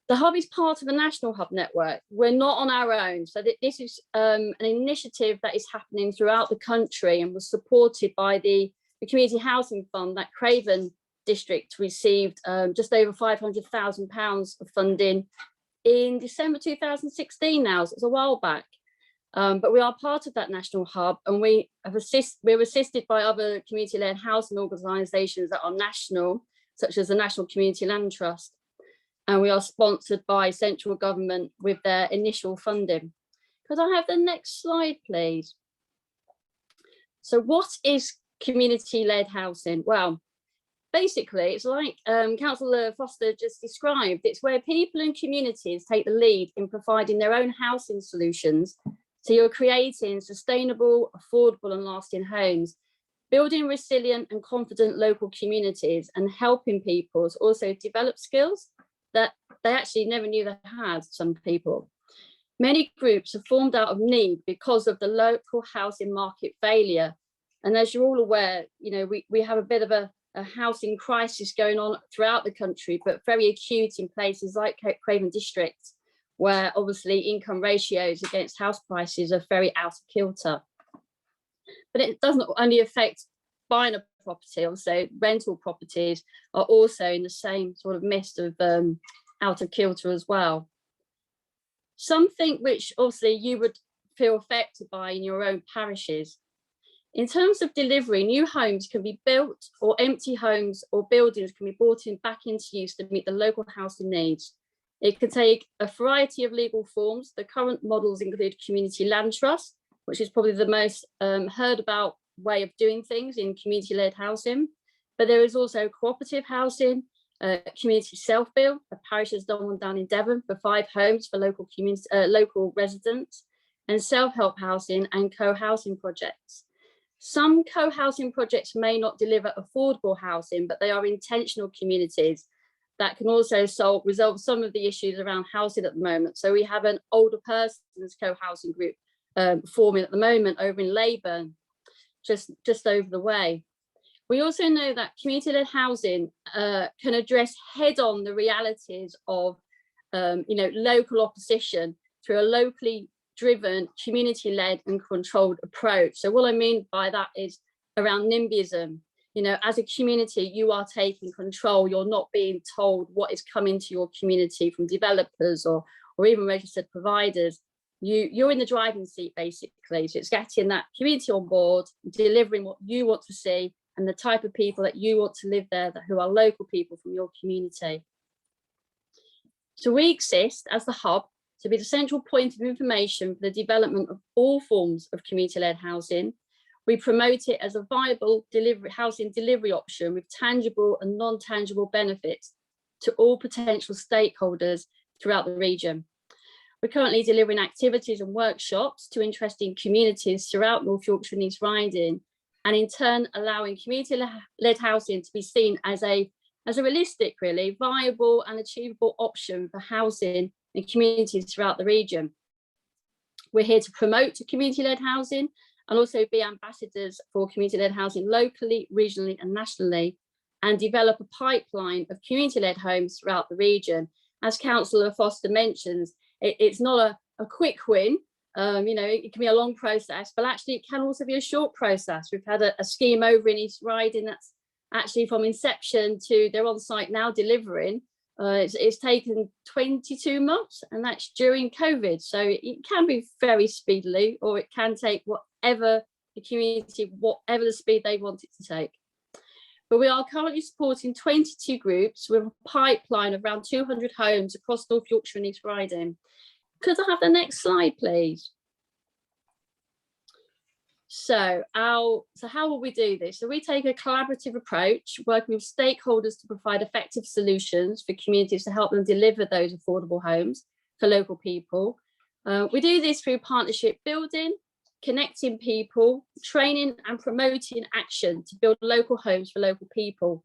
The hub is part of a national hub network. We're not on our own. So this is an initiative that is happening throughout the country and was supported by the Community Housing Fund that Craven District received just over £500,000 of funding in December 2016 now, so it's a while back. But we are part of that national hub, and we're assisted by other community-led housing organisations that are national, such as the National Community Land Trust. And we are sponsored by central government with their initial funding. Could I have the next slide, please? So what is community-led housing? Well, basically, it's like Councillor Foster just described. It's where people and communities take the lead in providing their own housing solutions. So you're creating sustainable, affordable and lasting homes, building resilient and confident local communities, and helping people to also develop skills that they actually never knew they had, some people. Many groups are formed out of need because of the local housing market failure. And as you're all aware, you know, we have a bit of a housing crisis going on throughout the country, but very acute in places like Craven District, where obviously income ratios against house prices are very out of kilter. But it doesn't only affect buying a property, also rental properties are also in the same sort of mist of out of kilter as well. Something which obviously you would feel affected by in your own parishes. In terms of delivery, new homes can be built, or empty homes or buildings can be brought back into use to meet the local housing needs. It can take a variety of legal forms. The current models include community land trust, which is probably the most heard about way of doing things in community-led housing. But there is also cooperative housing, community self-build. A parish has done one down in Devon for 5 homes for local community, local residents, and self-help housing and co-housing projects. Some co-housing projects may not deliver affordable housing, but they are intentional communities that can also resolve some of the issues around housing at the moment. So we have an older persons co-housing group forming at the moment over in Leyburn, just over the way. We also know that community-led housing can address head-on the realities of local opposition through a locally driven, community-led and controlled approach. So what I mean by that is around NIMBYism. As a community, you are taking control. You're not being told what is coming to your community from developers or even registered providers. You're in the driving seat, basically. So it's getting that community on board, delivering what you want to see and the type of people that you want to live there, who are local people from your community. So we exist as the hub to be the central point of information for the development of all forms of community-led housing. We promote it as a viable housing delivery option with tangible and non-tangible benefits to all potential stakeholders throughout the region. We're currently delivering activities and workshops to interesting communities throughout North Yorkshire and East Riding, and in turn allowing community-led housing to be seen as a realistic, really viable and achievable option for housing in communities throughout the region. We're here to promote community-led housing and also be ambassadors for community-led housing locally, regionally and nationally, and develop a pipeline of community-led homes throughout the region. As Councillor Foster mentions, it's not a quick win. It can be a long process, but actually it can also be a short process. We've had a scheme over in East Riding that's actually from inception to they're on site now delivering. It's taken 22 months, and that's during COVID. So it can be very speedily, or it can take whatever the community, whatever the speed they want it to take. But we are currently supporting 22 groups with a pipeline of around 200 homes across North Yorkshire and East Riding. Could I have the next slide, please? So how will we do this? So we take a collaborative approach, working with stakeholders to provide effective solutions for communities to help them deliver those affordable homes for local people. We do this through partnership building, connecting people, training and promoting action to build local homes for local people.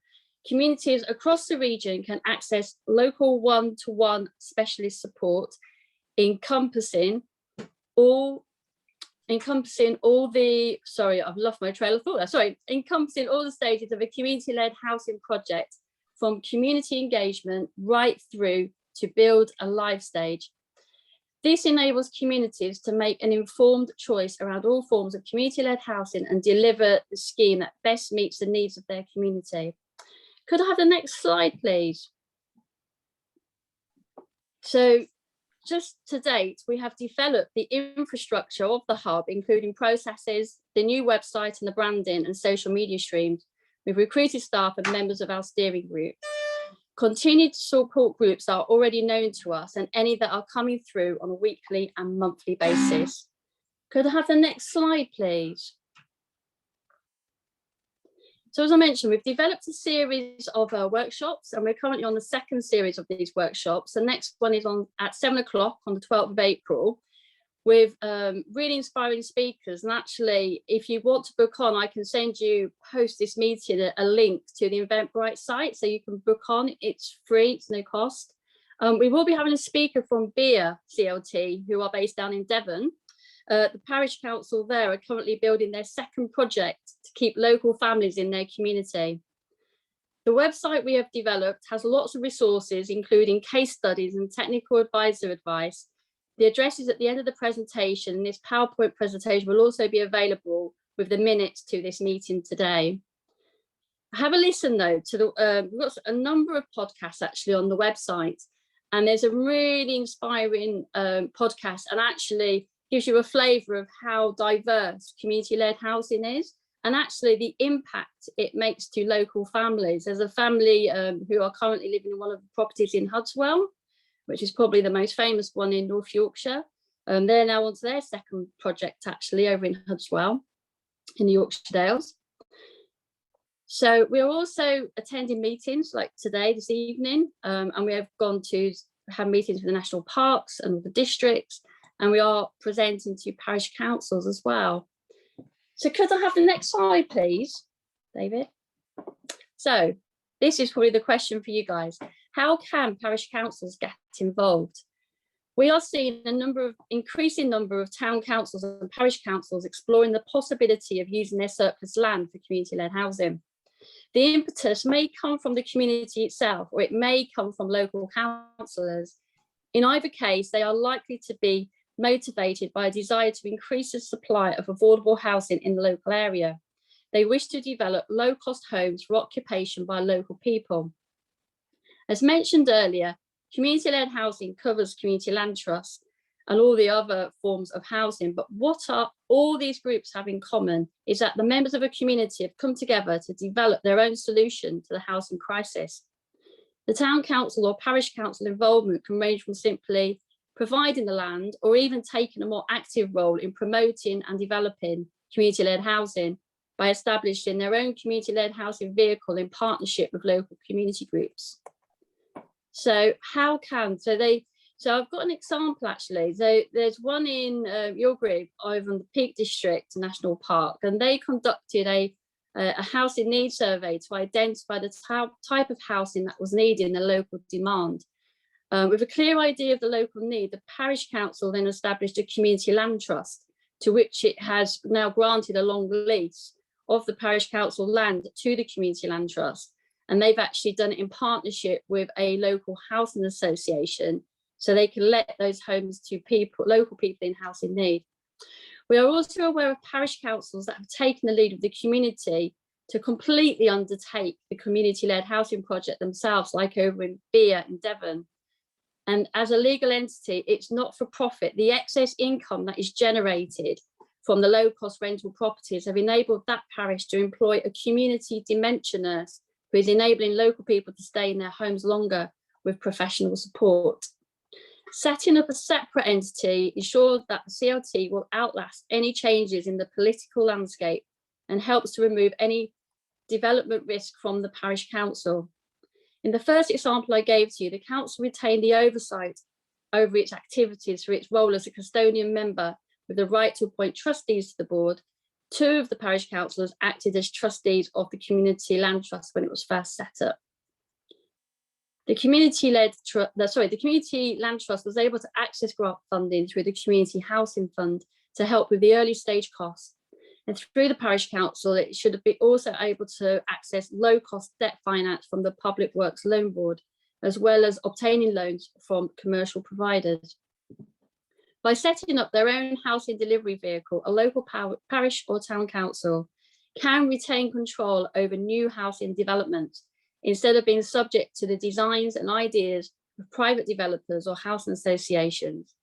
Communities across the region can access local one-to-one specialist support encompassing all the, sorry, I've lost my trail of thought there. Sorry, encompassing all the stages of a community-led housing project, from community engagement right through to build a live stage. This enables communities to make an informed choice around all forms of community-led housing and deliver the scheme that best meets the needs of their community. Could I have the next slide, please? So, just to date, we have developed the infrastructure of the hub, including processes, the new website and the branding and social media streams. We've recruited staff and members of our steering group. Continued support groups are already known to us, and any that are coming through on a weekly and monthly basis. Could I have the next slide, please? So as I mentioned, we've developed a series of workshops, and we're currently on the second series of these workshops. The next one is on at 7 o'clock on the 12th of April with really inspiring speakers. And actually, if you want to book on, I can send you post this meeting a link to the Eventbrite site, so you can book on. It's free, it's no cost. We will be having a speaker from BEER CLT, who are based down in Devon. The parish council there are currently building their second project to keep local families in their community. The website we have developed has lots of resources, including case studies and technical advisor advice. The address is at the end of the presentation. This PowerPoint presentation will also be available with the minutes to this meeting today. Have a listen though to the, we've got a number of podcasts actually on the website, and there's a really inspiring podcast, and actually gives you a flavour of how diverse community-led housing is, and actually the impact it makes to local families. There's a family who are currently living in one of the properties in Hudswell, which is probably the most famous one in North Yorkshire. They're now on to their second project actually over in Hudswell in the Yorkshire Dales. So we're also attending meetings like today, this evening, and we have gone to have meetings with the national parks and the districts, and we are presenting to parish councils as well. So could I have the next slide, please, David? So this is probably the question for you guys. How can parish councils get involved? We are seeing increasing number of town councils and parish councils exploring the possibility of using their surplus land for community-led housing. The impetus may come from the community itself, or it may come from local councillors. In either case, they are likely to be motivated by a desire to increase the supply of affordable housing in the local area. They wish to develop low-cost homes for occupation by local people. As mentioned earlier, community-led housing covers community land trusts and all the other forms of housing, but what are all these groups have in common is that the members of a community have come together to develop their own solution to the housing crisis. The town council or parish council involvement can range from simply providing the land or even taking a more active role in promoting and developing community-led housing by establishing their own community-led housing vehicle in partnership with local community groups. So I've got an example actually. So there's one in your group over in the Peak District National Park, and they conducted a housing needs survey to identify the type of housing that was needed in the local demand. With a clear idea of the local need, the parish council then established a community land trust to which it has now granted a long lease of the parish council land to the community land trust. And they've actually done it in partnership with a local housing association, so they can let those homes to local people in housing need. We are also aware of parish councils that have taken the lead of the community to completely undertake the community-led housing project themselves, like over in Beer in Devon. And as a legal entity, it's not for profit. The excess income that is generated from the low-cost rental properties have enabled that parish to employ a community dementia nurse who is enabling local people to stay in their homes longer with professional support. Setting up a separate entity ensures that the CLT will outlast any changes in the political landscape and helps to remove any development risk from the parish council. In the first example I gave to you, the council retained the oversight over its activities for its role as a custodian member with the right to appoint trustees to the board. Two of the parish councillors acted as trustees of the community land trust when it was first set up. The community land trust was able to access grant funding through the community housing fund to help with the early stage costs. And through the parish council, it should be also able to access low cost debt finance from the Public Works Loan Board, as well as obtaining loans from commercial providers. By setting up their own housing delivery vehicle, a local parish or town council can retain control over new housing developments instead of being subject to the designs and ideas of private developers or housing associations.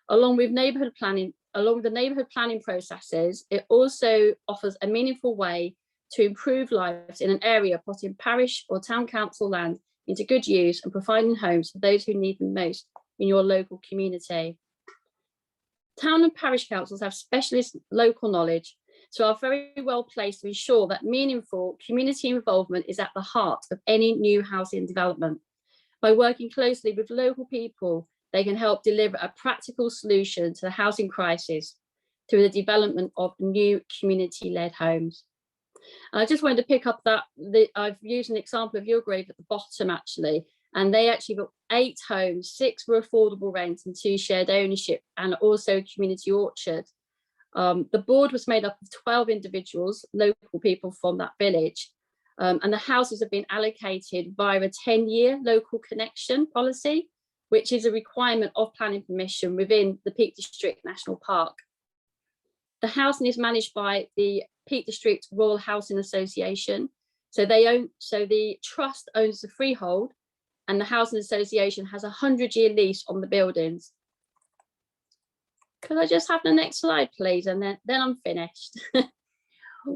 Along with the neighbourhood planning processes, it also offers a meaningful way to improve lives in an area, putting parish or town council land into good use and providing homes for those who need them most in your local community. Town and parish councils have specialist local knowledge, so are very well placed to ensure that meaningful community involvement is at the heart of any new housing development. By working closely with local people, they can help deliver a practical solution to the housing crisis through the development of new community-led homes. And I just wanted to pick up that I've used an example of your grave at the bottom actually, and they actually got 8 homes, 6 were affordable rent and 2 shared ownership, and also a community orchard. The board was made up of 12 individuals, local people from that village, and the houses have been allocated via a 10-year local connection policy, which is a requirement of planning permission within the Peak District National Park. The housing is managed by the Peak District Royal Housing Association. So the trust owns the freehold, and the housing association has a 100-year lease on the buildings. Could I just have the next slide, please? And then I'm finished.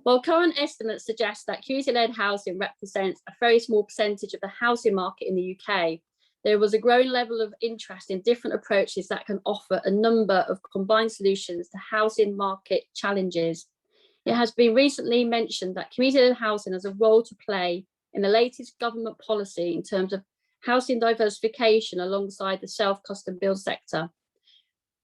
Well, current estimates suggest that community-led housing represents a very small percentage of the housing market in the UK. There was a growing level of interest in different approaches that can offer a number of combined solutions to housing market challenges. It has been recently mentioned that community-led housing has a role to play in the latest government policy in terms of housing diversification alongside the self-custom build sector.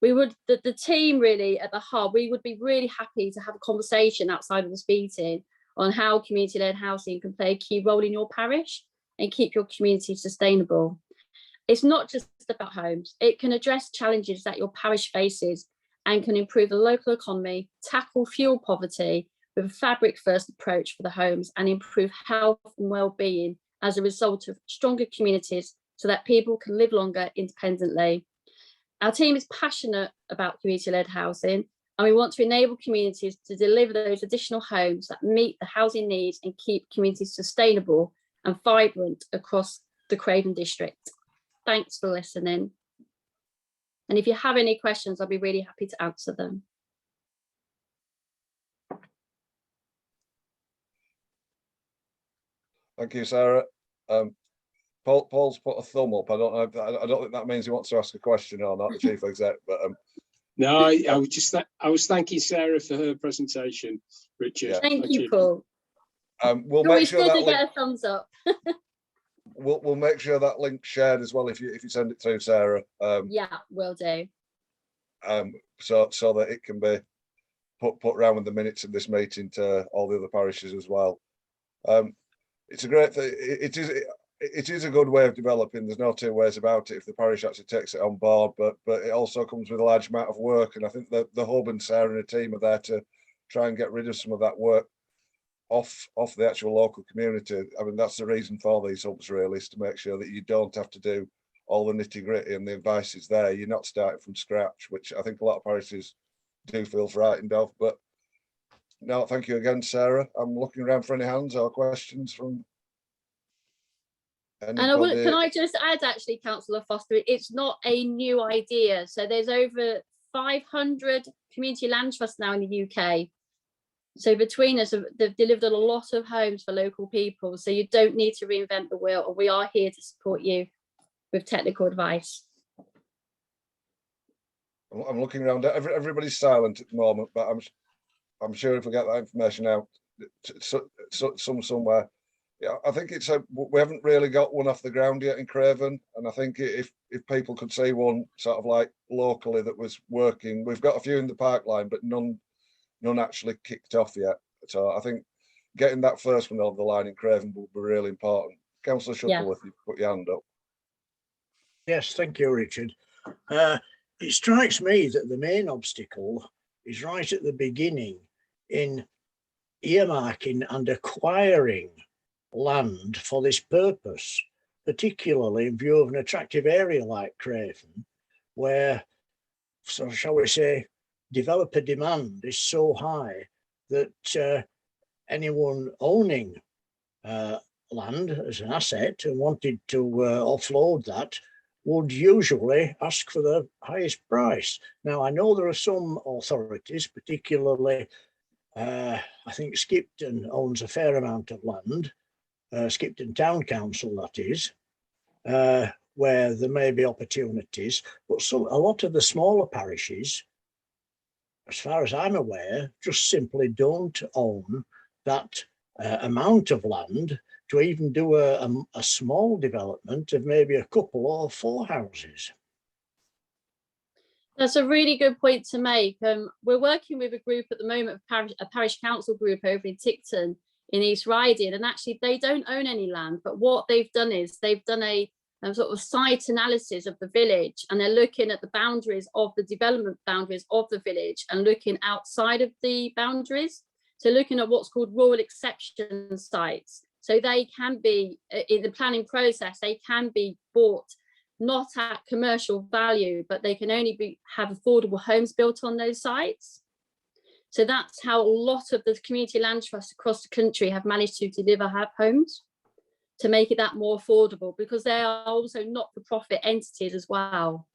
The team really at the hub, we would be really happy to have a conversation outside of this meeting on how community-led housing can play a key role in your parish and keep your community sustainable. It's not just about homes. It can address challenges that your parish faces and can improve the local economy, tackle fuel poverty, with a fabric first approach for the homes and improve health and well-being as a result of stronger communities so that people can live longer independently. Our team is passionate about community-led housing, and we want to enable communities to deliver those additional homes that meet the housing needs and keep communities sustainable and vibrant across the Craven district. Thanks for listening. And if you have any questions, I'll be really happy to answer them. Thank you, Sarah. Paul's put a thumb up. I don't think that means he wants to ask a question or not, the chief exec. But no, I was thanking Sarah for her presentation, Richard. Yeah. Thank you, Paul. We'll make sure that get a thumbs up. we'll make sure that link's shared as well if you send it through, Sarah. Yeah, will do. So that it can be put around with the minutes of this meeting to all the other parishes as well. It's a great thing. It is a good way of developing. There's no two ways about it if the parish actually takes it on board, but it also comes with a large amount of work. And I think that the hub and Sarah and the team are there to try and get rid of some of that work off the actual local community. I mean, that's the reason for these hubs really, is to make sure that you don't have to do all the nitty gritty, and the advice is there. You're not starting from scratch, which I think a lot of parishes do feel frightened of. But no, thank you again, Sarah. I'm looking around for any hands or questions from anybody. And can I just add, actually, Councillor Foster, it's not a new idea. So there's over 500 community land trusts now in the UK. So between us, they've delivered a lot of homes for local people. So you don't need to reinvent the wheel, and we are here to support you with technical advice. I'm looking around. Everybody's silent at the moment, but I'm sure if we get that information out somewhere. Yeah, I think we haven't really got one off the ground yet in Craven, and I think if people could see one sort of like locally that was working, we've got a few in the pipeline, but none actually kicked off yet. So I think getting that first one over the line in Craven will be really important. Councillor Shuttleworth, you put your hand up. Yes, thank you, Richard. It strikes me that the main obstacle is right at the beginning in earmarking and acquiring land for this purpose, particularly in view of an attractive area like Craven, where, so shall we say, developer demand is so high that anyone owning land as an asset and wanted to offload that would usually ask for the highest price. Now, I know there are some authorities, particularly I think Skipton owns a fair amount of land, Skipton Town Council that is, where there may be opportunities, but a lot of the smaller parishes, as far as I'm aware, just simply don't own that amount of land to even do a small development of maybe a couple or 4 houses. That's a really good point to make. We're working with a group at the moment, a parish council group over in Ticton in East Riding, and actually they don't own any land, but what they've done is they've done a sort of site analysis of the village, and they're looking at the boundaries of the development boundaries of the village and looking outside of the boundaries. So looking at what's called rural exception sites. So they can be, in the planning process, they can be bought not at commercial value, but they can only have affordable homes built on those sites. So that's how a lot of the community land trusts across the country have managed to deliver homes, to make it that more affordable, because they are also not-for-profit entities as well.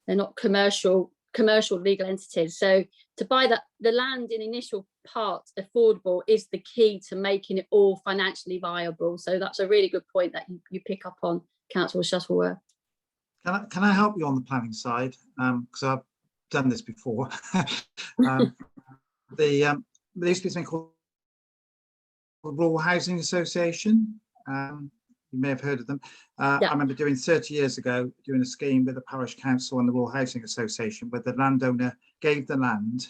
They're not commercial legal entities. So to buy the land in initial part affordable is the key to making it all financially viable. So that's a really good point that you pick up on, Councillor Shuttleworth. Can I help you on the planning side? Because I've done this before. There used to be something called the Rural Housing Association. You may have heard of them. Yeah. I remember doing 30 years ago, doing a scheme with the Parish Council and the Rural Housing Association, where the landowner gave the land.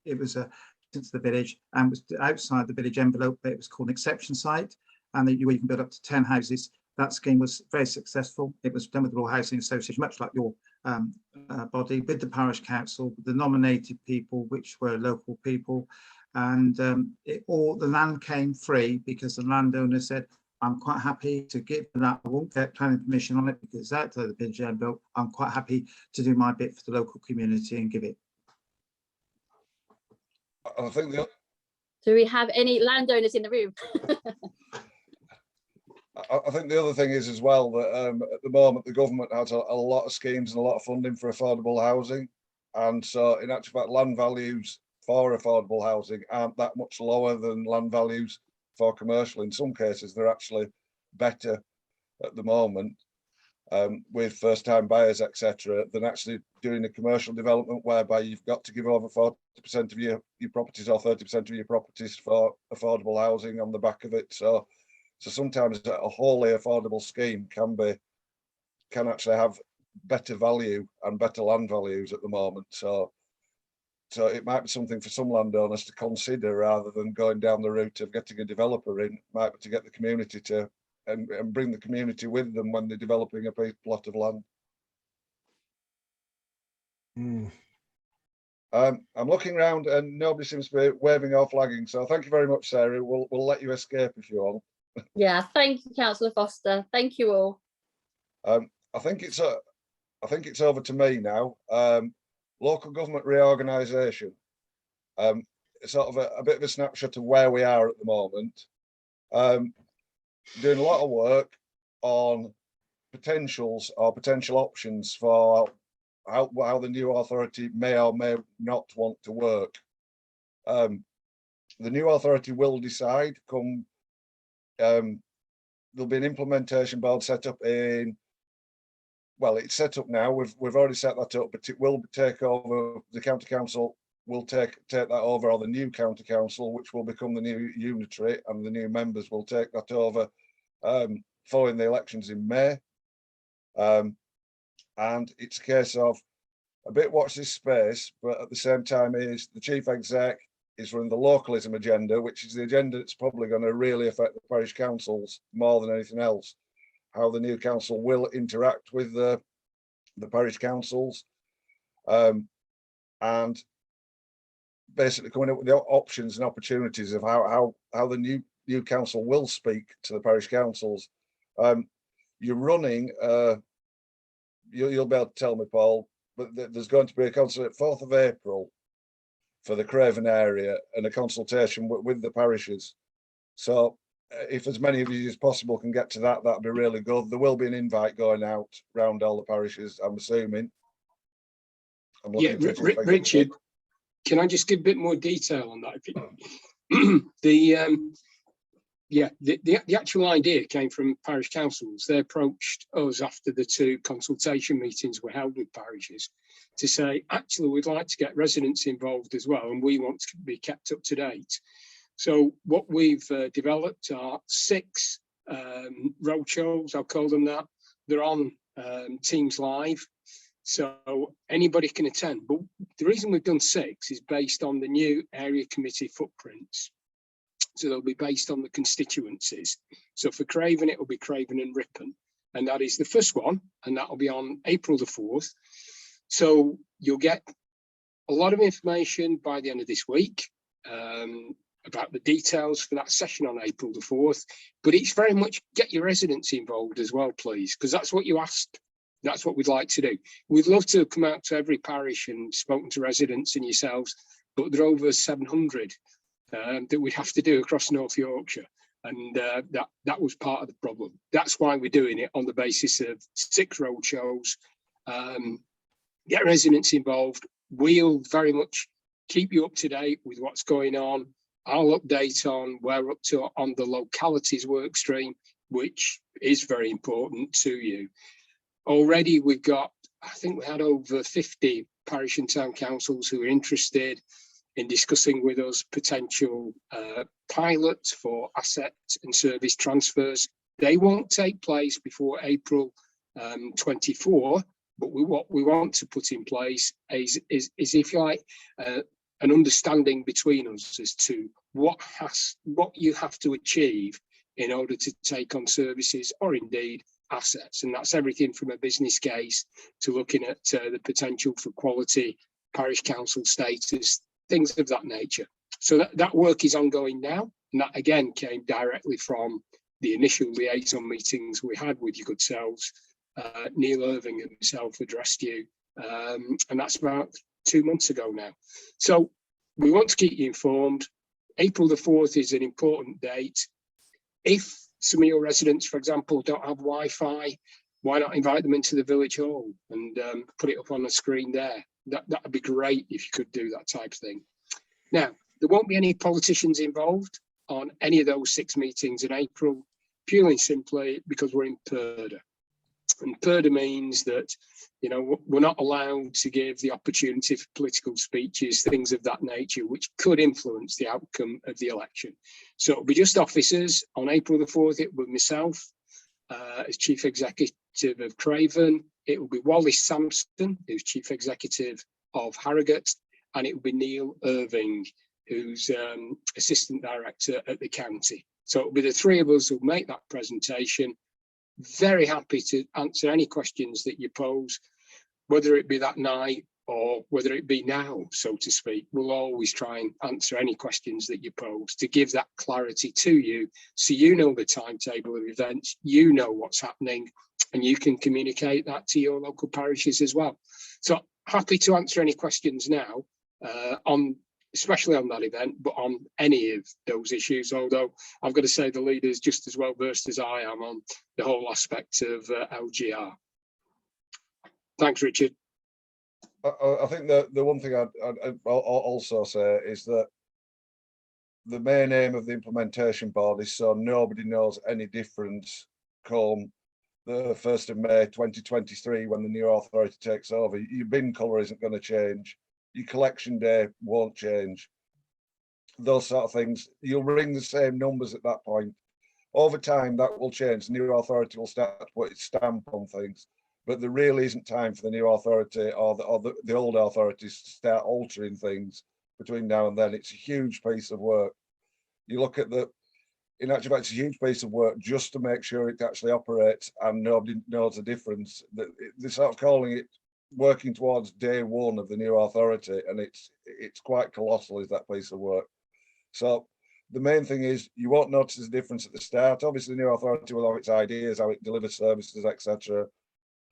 It was into the village and was outside the village envelope, but it was called an exception site, and that you even build up to 10 houses. That scheme was very successful. It was done with the Rural Housing Association, much like your body, with the parish council, the nominated people, which were local people, and the land came free because the landowner said, I'm quite happy to give that. I won't get planning permission on it because that's the PGM bill. I'm quite happy to do my bit for the local community and give it. I think do we have any landowners in the room? I think the other thing is as well that at the moment the government has a lot of schemes and a lot of funding for affordable housing, and so in actual fact land values for affordable housing aren't that much lower than land values for commercial. In some cases they're actually better at the moment with first-time buyers, etc., than actually doing a commercial development whereby you've got to give over 40% of your properties or 30% of your properties for affordable housing on the back of it. So sometimes a wholly affordable scheme can actually have better value and better land values at the moment. So it might be something for some landowners to consider rather than going down the route of getting a developer in. Might be to get the community to and bring the community with them when they're developing a plot of land. I'm looking around and nobody seems to be waving or flagging. So thank you very much, Sarah. We'll let you escape if you want. Yeah, thank you, Councillor Foster. Thank you all. I think it's over to me now. Local government reorganisation. Sort of a bit of a snapshot of where we are at the moment. Doing a lot of work on potentials or potential options for how the new authority may or may not want to work. The new authority will decide come. There'll be an implementation board set up in. Well, it's set up now. We've already set that up, but it will take over. The county council will take that over, or the new county council, which will become the new unitary, and the new members will take that over following the elections in May. And it's a case of a bit watch this space, but at the same time is the chief exec is running the localism agenda, which is the agenda that's probably going to really affect the parish councils more than anything else. How the new council will interact with the parish councils, and basically coming up with the options and opportunities of how the new council will speak to the parish councils. You're running, you'll be able to tell me, Paul, but there's going to be a concert at 4th of April for the Craven area and a consultation with the parishes. So if as many of you as possible can get to that, that'd be really good. There will be an invite going out around all the parishes, I'm assuming. Yeah, Richard, can I just give a bit more detail on that? The actual idea came from parish councils. They approached us after the 2 consultation meetings were held with parishes to say, actually, we'd like to get residents involved as well, and we want to be kept up to date. So what we've developed are 6 roadshows, I'll call them that. They're on Teams Live, so anybody can attend. But the reason we've done 6 is based on the new area committee footprints. So they'll be based on the constituencies. So for Craven, it will be Craven and Ripon. And that is the first one, and that will be on April the 4th. So you'll get a lot of information by the end of this week about the details for that session on April the 4th. But it's very much get your residents involved as well, please, because that's what you asked. That's what we'd like to do. We'd love to come out to every parish and spoken to residents and yourselves, but there are over 700 that we'd have to do across North Yorkshire. And that was part of the problem. That's why we're doing it on the basis of 6 roadshows. Get residents involved. We'll very much keep you up to date with what's going on. I'll update on where we're up to on the localities work stream, which is very important to you. Already we've got, I think we had over 50 parish and town councils who are interested in discussing with us potential pilots for asset and service transfers. They won't take place before April 24, but what we want to put in place is if you like, an understanding between us as to what you have to achieve in order to take on services or indeed assets. And that's everything from a business case to looking at the potential for quality parish council status, things of that nature. So that work is ongoing now. And that again came directly from the initial liaison meetings we had with your good selves. Neil Irving himself addressed you, and that's about 2 months ago now. So we want to keep you informed. April the 4th is an important date. If some of your residents, for example, don't have Wi-Fi, why not invite them into the village hall and put it up on the screen there? That would be great if you could do that type of thing. Now, there won't be any politicians involved on any of those 6 meetings in April, purely and simply because we're in Purda. And Purda means that, you know, we're not allowed to give the opportunity for political speeches, things of that nature, which could influence the outcome of the election. So it'll be just officers. On April the 4th, it will be myself as Chief Executive of Craven. It will be Wally Sampson, who's Chief Executive of Harrogate, and it will be Neil Irving, who's Assistant Director at the county. So it'll be the 3 of us who'll make that presentation. Very happy to answer any questions that you pose, whether it be that night or whether it be now, so to speak. We'll always try and answer any questions that you pose to give that clarity to you, so you know the timetable of events, you know what's happening, and you can communicate that to your local parishes as well. So happy to answer any questions now, especially on that event, but on any of those issues, although I've got to say the leader's just as well versed as I am on the whole aspect of LGR. Thanks, Richard. I think that the one thing I'll also say is that the main aim of the implementation board is so nobody knows any difference come the 1st of May 2023 when the new authority takes over. Your bin colour isn't going to change. Your collection day won't change. Those sort of things. You'll ring the same numbers at that point. Over time, that will change. The new authority will start to put its stamp on things. But there really isn't time for the new authority or the old authorities to start altering things between now and then. It's a huge piece of work. You look at in actual fact, it's a huge piece of work just to make sure it actually operates and nobody knows the difference. They're sort of calling it working towards day 1 of the new authority, and it's quite colossal, is that piece of work. So the main thing is you won't notice the difference at the start. Obviously, the new authority will have its ideas, how it delivers services, etc.,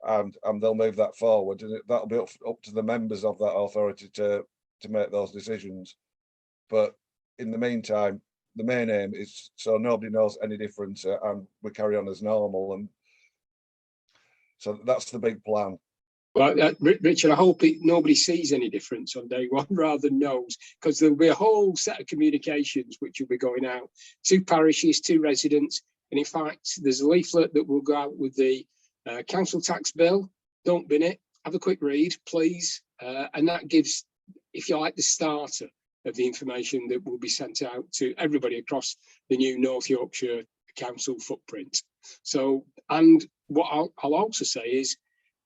and they'll move that forward, and that'll be up to the members of that authority to make those decisions. But in the meantime, the main aim is so nobody knows any difference, and we carry on as normal, and so that's the big plan. Well, Richard, I hope nobody sees any difference on day 1 rather than knows, because there'll be a whole set of communications which will be going out to parishes, to residents, and in fact, there's a leaflet that will go out with the council tax bill. Don't bin it. Have a quick read, please, and that gives, if you like, the starter of the information that will be sent out to everybody across the new North Yorkshire Council footprint. So, and what I'll also say is,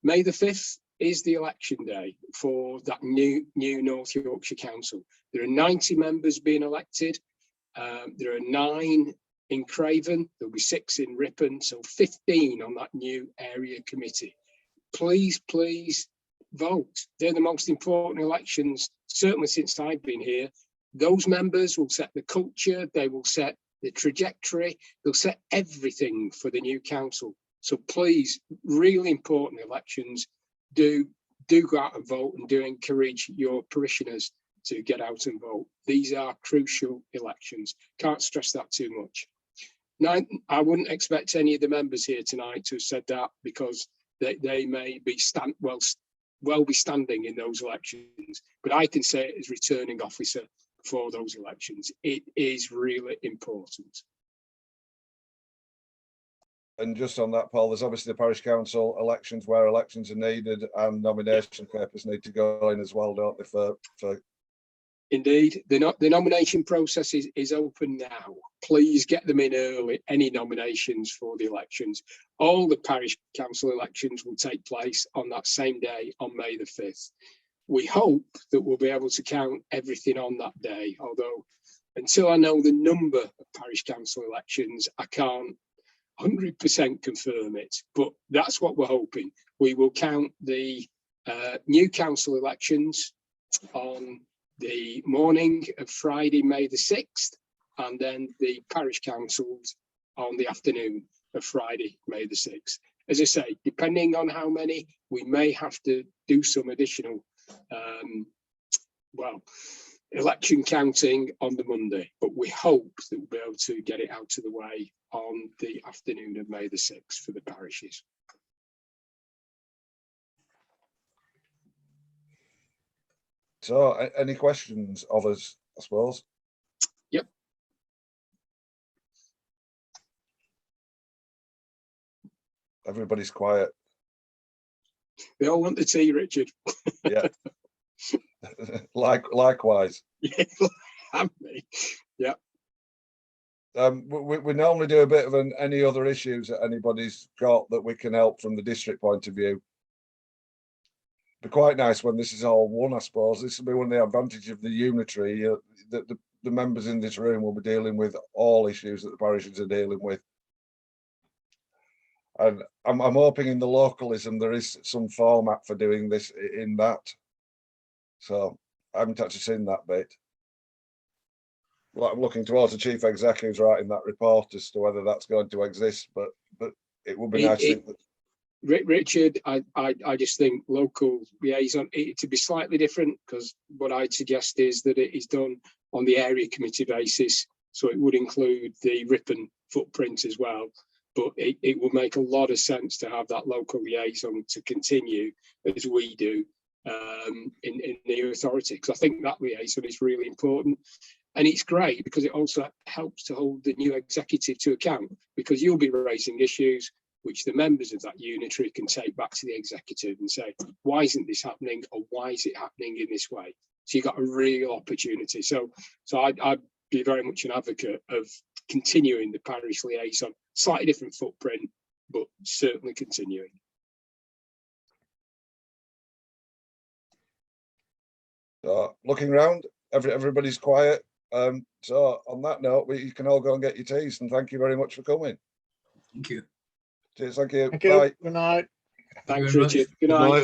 May the 5th is the election day for that new North Yorkshire Council. There are 90 members being elected. There are 9 in Craven. There'll be 6 in Ripon, so 15 on that new area committee. Please, please vote. They're the most important elections, certainly since I've been here. Those members will set the culture. They will set the trajectory. They'll set everything for the new council. So please, really important elections, do go out and vote, and do encourage your parishioners to get out and vote. These are crucial elections. Can't stress that too much. Now, I wouldn't expect any of the members here tonight to have said that, because they may be well be standing in those elections, but I can say it as returning officer for those elections. It is really important. And just on that, Paul, there's obviously the parish council elections where elections are needed, and nomination papers need to go in as well, don't they? For Indeed, the nomination process is open now. Please get them in early. Any nominations for the elections. All the parish council elections will take place on that same day, on May the 5th. we hope that we'll be able to count everything on that day, although until I know the number of parish council elections, I can't 100% confirm it, but that's what we're hoping. We will count the new council elections on the morning of Friday, May the 6th, and then the parish councils on the afternoon of Friday, May the 6th. As I say, depending on how many, we may have to do some additional election counting on the Monday, but we hope that we'll be able to get it out of the way on the afternoon of May the 6th for the parishes. So any questions of us, I suppose? Yep. Everybody's quiet. They all want the tea, Richard. Yeah. Likewise. Yeah, yeah. We normally do a bit of any other issues that anybody's got that we can help from the district point of view. Be quite nice when this is all one, I suppose. This will be one of the advantages of the unitary, that the members in this room will be dealing with all issues that the parishes are dealing with. And I'm hoping in the localism there is some format for doing this in that. So I haven't actually seen that bit. Well, I'm looking towards the chief executives writing that report as to whether that's going to exist, but it would be nice. Richard, I just think local liaison to be slightly different, because what I'd suggest is that it is done on the area committee basis, so it would include the Ripon footprint as well. But it would make a lot of sense to have that local liaison to continue as we do in the authority, because I think that liaison is really important. And it's great because it also helps to hold the new executive to account, because you'll be raising issues which the members of that unitary can take back to the executive and say, why isn't this happening, or why is it happening in this way? So you've got a real opportunity. So I'd be very much an advocate of continuing the parish liaison, slightly different footprint, but certainly continuing. Looking around, everybody's quiet. So on that note, you can all go and get your teas, and thank you very much for coming. Thank you. Cheers, thank you. Thank you. Bye. Good night. Thanks, Richard. Good night.